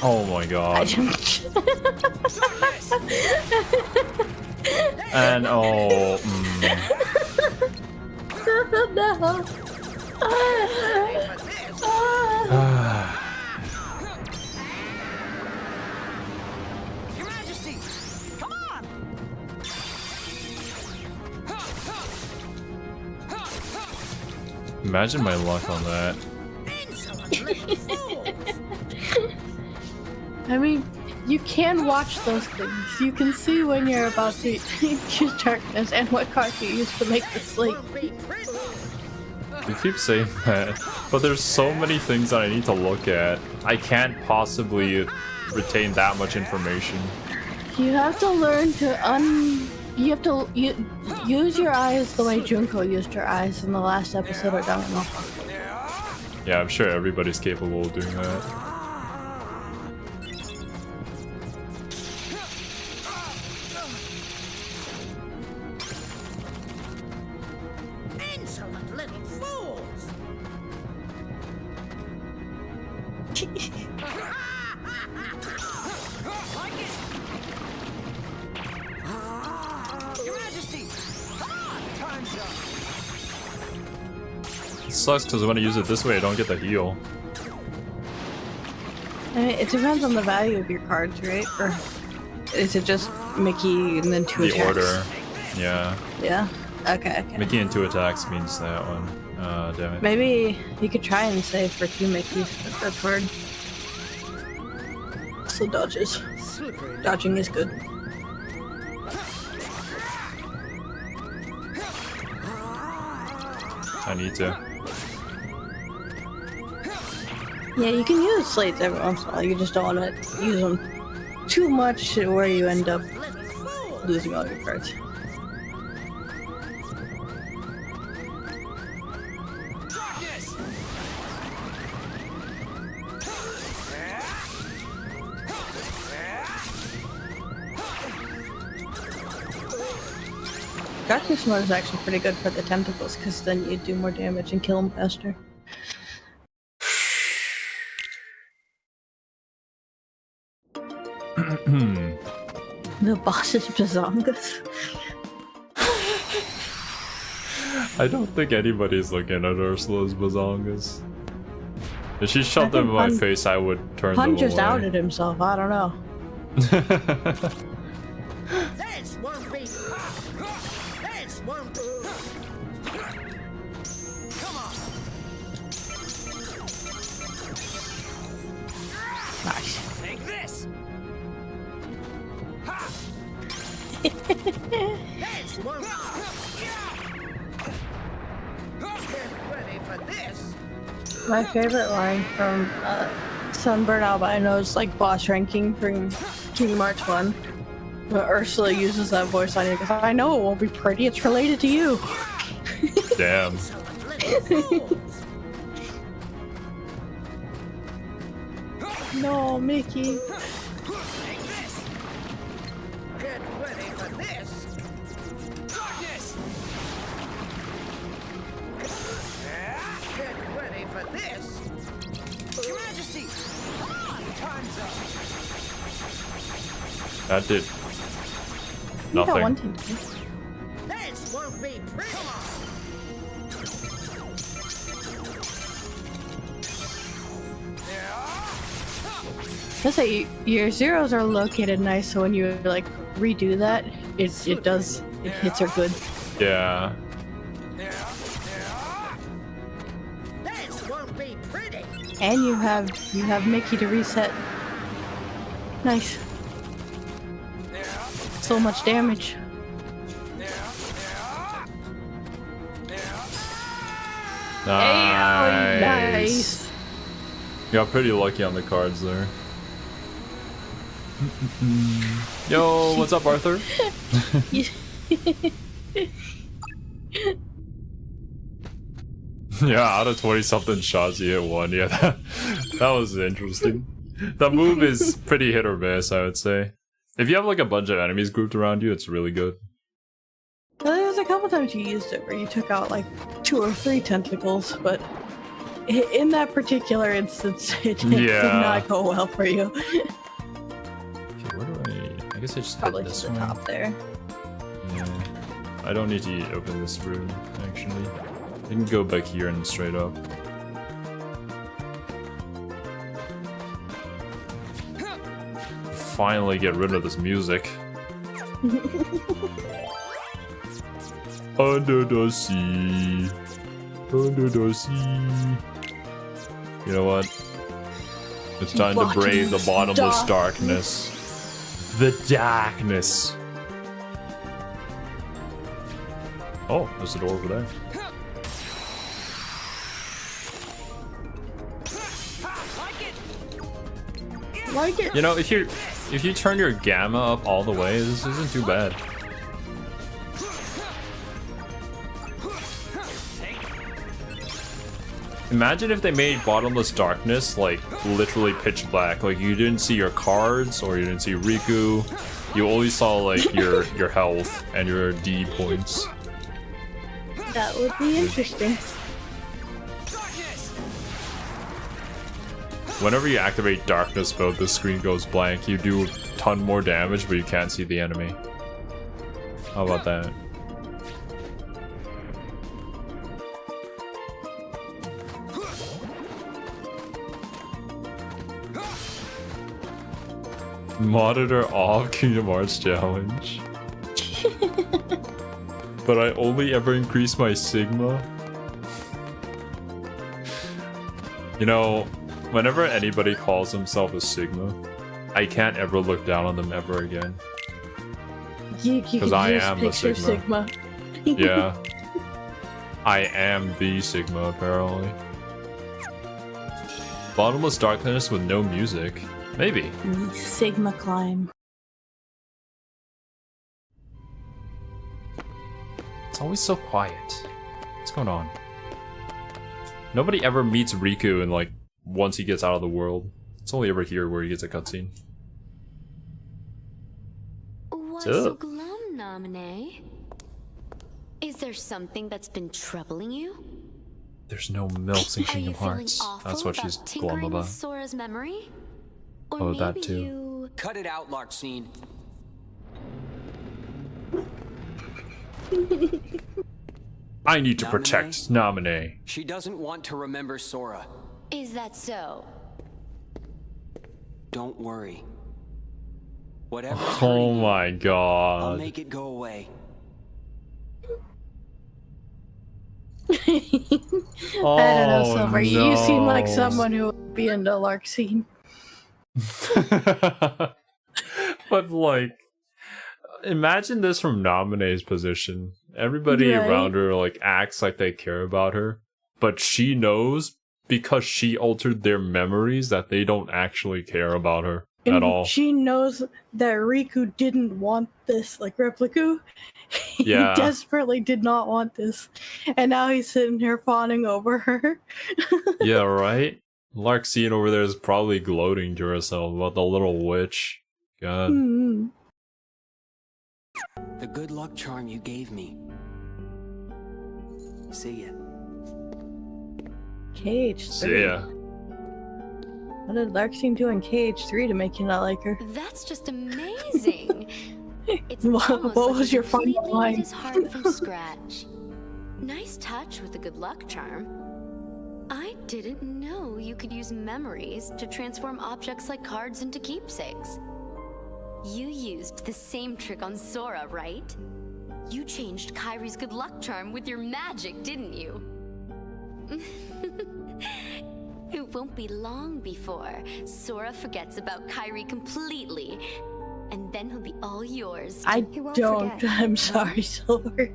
Oh my I god. just... And oh. No. Your Majesty, come on. Imagine my luck on that. Insolent little fools. I mean, you can watch those things. You can see when you're about to use darkness and what card you use to make the slate. Won't be pretty. You keep saying that, but there's so many things that I need to look at. I can't possibly retain that much information. You have to learn to You have to use your eyes the way Junko used her eyes in the last episode of Danganronpa. Yeah, I'm sure everybody's capable of doing that. Insolent little fools. Your Majesty, come on, time's up. It sucks because when I use it this way, I don't get the heal. I mean, it depends on the value of your cards, right? Or is it just Mickey and then 2 The attacks? order. Yeah. Yeah? Okay. Mickey and 2 attacks means that one. Damn it. Maybe you could try and save for 2 Mickeys. That's word. Also dodges. Slippery. Dodging is good. I need to. Yeah, you can use slates every once in a while. You just don't want to use them too much where you end up losing all your cards. Darkness mode is actually pretty good for the tentacles, because then you do more damage and kill them faster. The boss is Bazongas. I don't think anybody's looking at Ursula's Bazongas. If she shoved them in my face, I would turn them Pun away. just outed himself, I don't know. This won't be. This won't be. Come on. Nice. Take this. This won't. Get ready for this. My favorite line from Sunburn Albino's like boss ranking from Kingdom Hearts 1. But Ursula uses that voice line because I know it won't be pretty, it's related to you. Damn. No, Mickey. Get ready for this. Darkness. Get ready for this. Your Majesty, come on, time's up. That did You got one nothing. team. This won't be pretty. Come on. Let's say your zeros are located nice, so when you like redo that, it hits her good. Yeah. This won't be pretty. And you have Mickey to reset. Nice. So much damage. Nice. Nice. Got pretty lucky on the cards there. Yo, what's up, Arthur? Yeah, out of 20-something shots, you hit one. Yeah, that was interesting. The move is pretty hit or miss, I would say. If you have like a bunch of enemies grouped around you, it's really good. There was a couple times you used it where you took out like 2 or 3 tentacles, but in that particular instance, it did not go well for you. Okay, where do I guess I just Probably hit this to the one. top there. Yeah. I don't need to open this room, actually. I can go back here and straight up. Finally get rid of this music. Under the sea. Under the sea. You know what? It's time to brave the bottomless darkness. The darkness. Oh, there's a door over there. Like it. You know, if you turn your gamma up all the way, this isn't too bad. Imagine if they made bottomless darkness like literally pitch black. Like you didn't see your cards or you didn't see Riku. You only saw like your health and your D points. That would be interesting. Whenever you activate darkness mode, the screen goes blank. You do a ton more damage, but you can't see the enemy. How about that? Monitor off Kingdom Hearts challenge. But I only ever increase my Sigma. You know, whenever anybody calls himself a Sigma, I can't ever look down on them ever again. Because I am the Sigma. Yeah. I am the Sigma, apparently. Bottomless darkness with no music. Maybe. Sigma climb. It's always so quiet. What's going on? Nobody ever meets Riku in like once he gets out of the world. It's only ever here where he gets a cutscene. What's so glum, Namine? Is there something that's been troubling you? There's no milks in Are you Kingdom feeling Hearts. awful That's what about she's glum tinkering with about. Sora's memory? Or Oh, maybe that too. you... Cut it out, Larxene. I need to protect Namine. She doesn't want to remember Sora. Is that so? Don't worry. Whatever's Oh hurting you, my I'll god. make it go away. I don't know, Silver. You seem like no. someone who would be into Larxene. But like, imagine this from Namine's position. Everybody Right. around her like acts like they care about her, but she knows because she altered their memories that they don't actually care about her at And all. she knows that Riku didn't want this, like Repliku. Yeah. He desperately did not want this. And now he's sitting here fawning over her. Yeah, right? Larxene over there is probably gloating to herself about the little witch. God. Hmm. The good luck charm you gave me. See ya. KH3. See ya. What did Larxene do in KH3 to make you not like her? That's just amazing. It's What almost was like your you final completely line? made his heart from scratch. Nice touch with the good luck charm. I didn't know you could use memories to transform objects like cards into keepsakes. You used the same trick on Sora, right? You changed Kairi's good luck charm with your magic, didn't you? It won't be long before Sora forgets about Kairi completely, and then he'll be all yours. I He won't don't. forget. I'm sorry, Silver.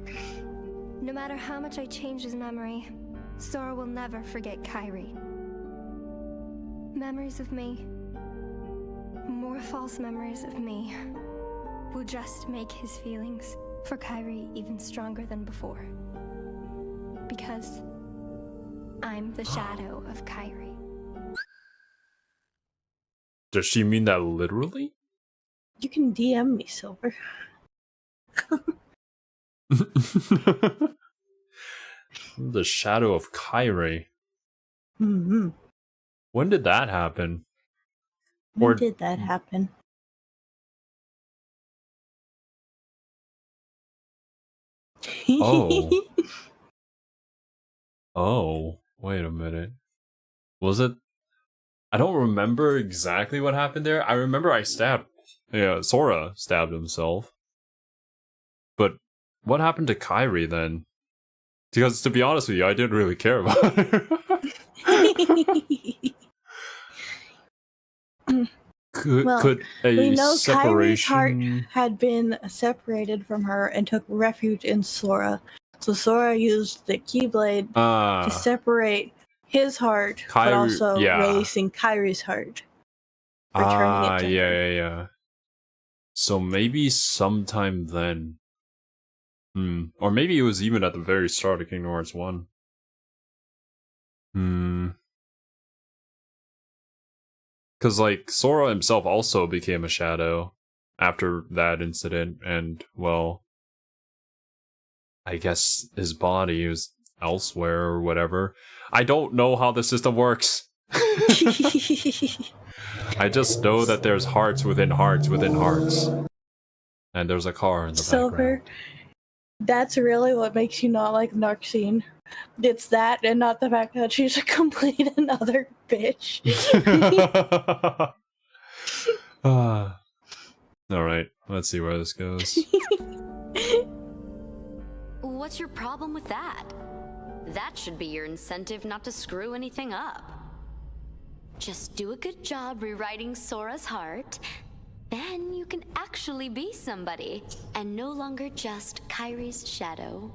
No matter how much I change his memory, Sora will never forget Kairi. Memories of me, more false memories of me, will just make his feelings for Kyrie even stronger than before. Because I'm the shadow of Kyrie. Does she mean that literally? You can DM me, Silver. The shadow of Kyrie. Mm-hmm. When did that happen? When did that happen? Oh. Oh, wait a minute. Was it? I don't remember exactly what happened there. I remember Sora stabbed himself. But what happened to Kyrie then? Because to be honest with you, I didn't really care about her. Could a we know Kyrie's heart separation... had been separated from her and took refuge in Sora. So Sora used the Keyblade to separate his heart, but also releasing Kyrie's heart. Returning it to her. Yeah. So maybe sometime then. Or maybe it was even at the very start of Kingdom Hearts 1. Because, like, Sora himself also became a shadow after that incident, and, well, I guess his body was elsewhere or whatever. I don't know how the system works. I just know that there's hearts within hearts within hearts. And there's a car in the Silver, that's really what makes you not like Narxine. It's that and not the fact that she's a complete another bitch. Alright, let's see where this goes. What's your problem with that? That should be your incentive not to screw anything up. Just do a good job rewriting Sora's heart, then you can actually be somebody, and no longer just Kyrie's shadow.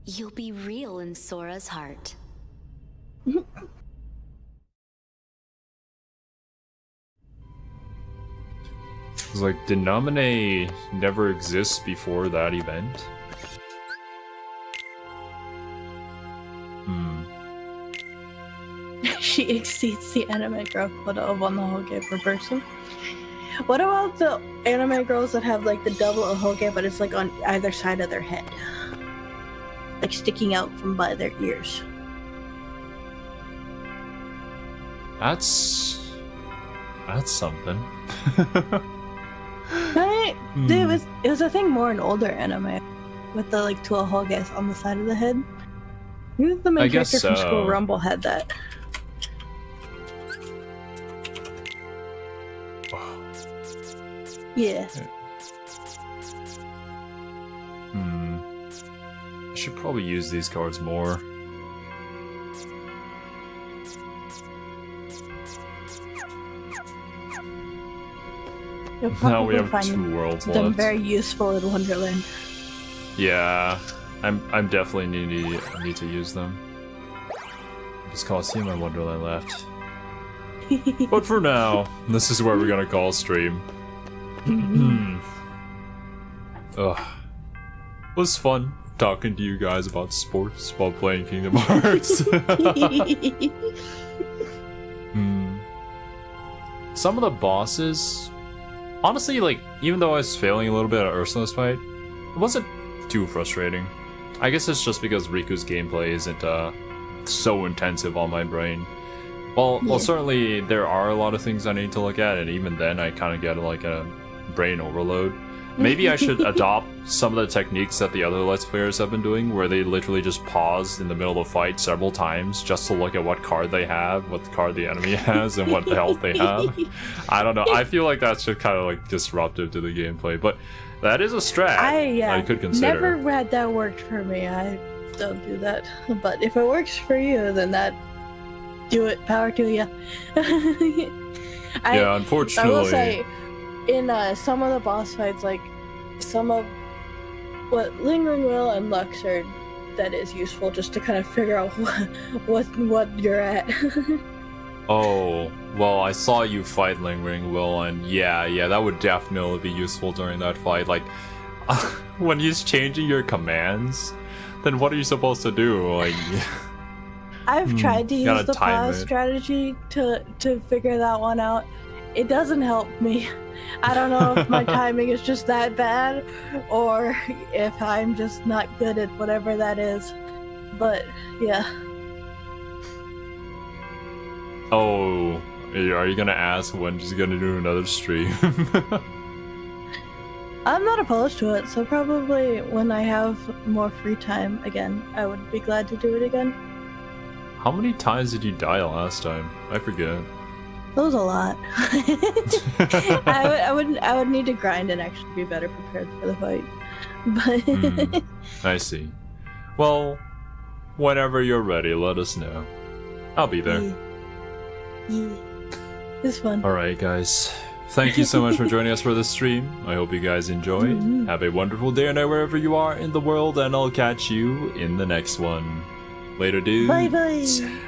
You'll be real in Sora's heart. It's like, did Naminé never exist before that event? She exceeds the anime girl quota of one Ahoge per person. What about the anime girls that have like the double Ahoge, but it's like on either side of their head? Like sticking out from by their ears. That's something. Right? It was a thing more in older anime with the like two Ahoges on the side of the head. Maybe the main character from School Rumble had that. Yeah. I should probably use these cards more. Now we have 2 worlds left. Them very useful in Wonderland. Yeah, I'm definitely need to use them. Just Coliseum and Wonderland left. But for now, this is where we're gonna call a stream. Ugh. It was fun talking to you guys about sports while playing Kingdom Hearts. Some of the bosses, honestly, like, even though I was failing a little bit at Ursula's fight, it wasn't too frustrating. I guess it's just because Riku's gameplay isn't so intensive on my brain. Well, certainly there are a lot of things I need to look at, and even then I kind of get like a brain overload. Maybe I should adopt some of the techniques that the other Let's Players have been doing, where they literally just pause in the middle of the fight several times just to look at what card they have, what card the enemy has, and what health they have. I don't know. I feel like that's just kind of like disruptive to the gameplay, but that is a strat I could consider. Never had that worked for me. I don't do that. But if it works for you, then that do it. Power to you. Yeah, unfortunately. I will say, in some of the boss fights, like some of what Lingering Will and Lux are, that is useful just to kind of figure out what you're at. Oh, well, I saw you fight Lingering Will, and yeah, that would definitely be useful during that fight. Like, when he's changing your commands, then what are you supposed to do? Like, I've tried to gotta use the time pause it. strategy to figure that one out. It doesn't help me. I don't know if my timing is just that bad, or if I'm just not good at whatever that is. But yeah. Oh, are you gonna ask when she's gonna do another stream? I'm not opposed to it, so probably when I have more free time again, I would be glad to do it again. How many times did you die last time? I forget. That was a lot. I would need to grind and actually be better prepared for the fight. But I see. Well, whenever you're ready, let us know. I'll be there. Yeah. It's fun. Alright, guys. Thank you so much for joining us for this stream. I hope you guys enjoyed. Have a wonderful day or night wherever you are in the world, and I'll catch you in the next one. Later, dudes. Bye bye.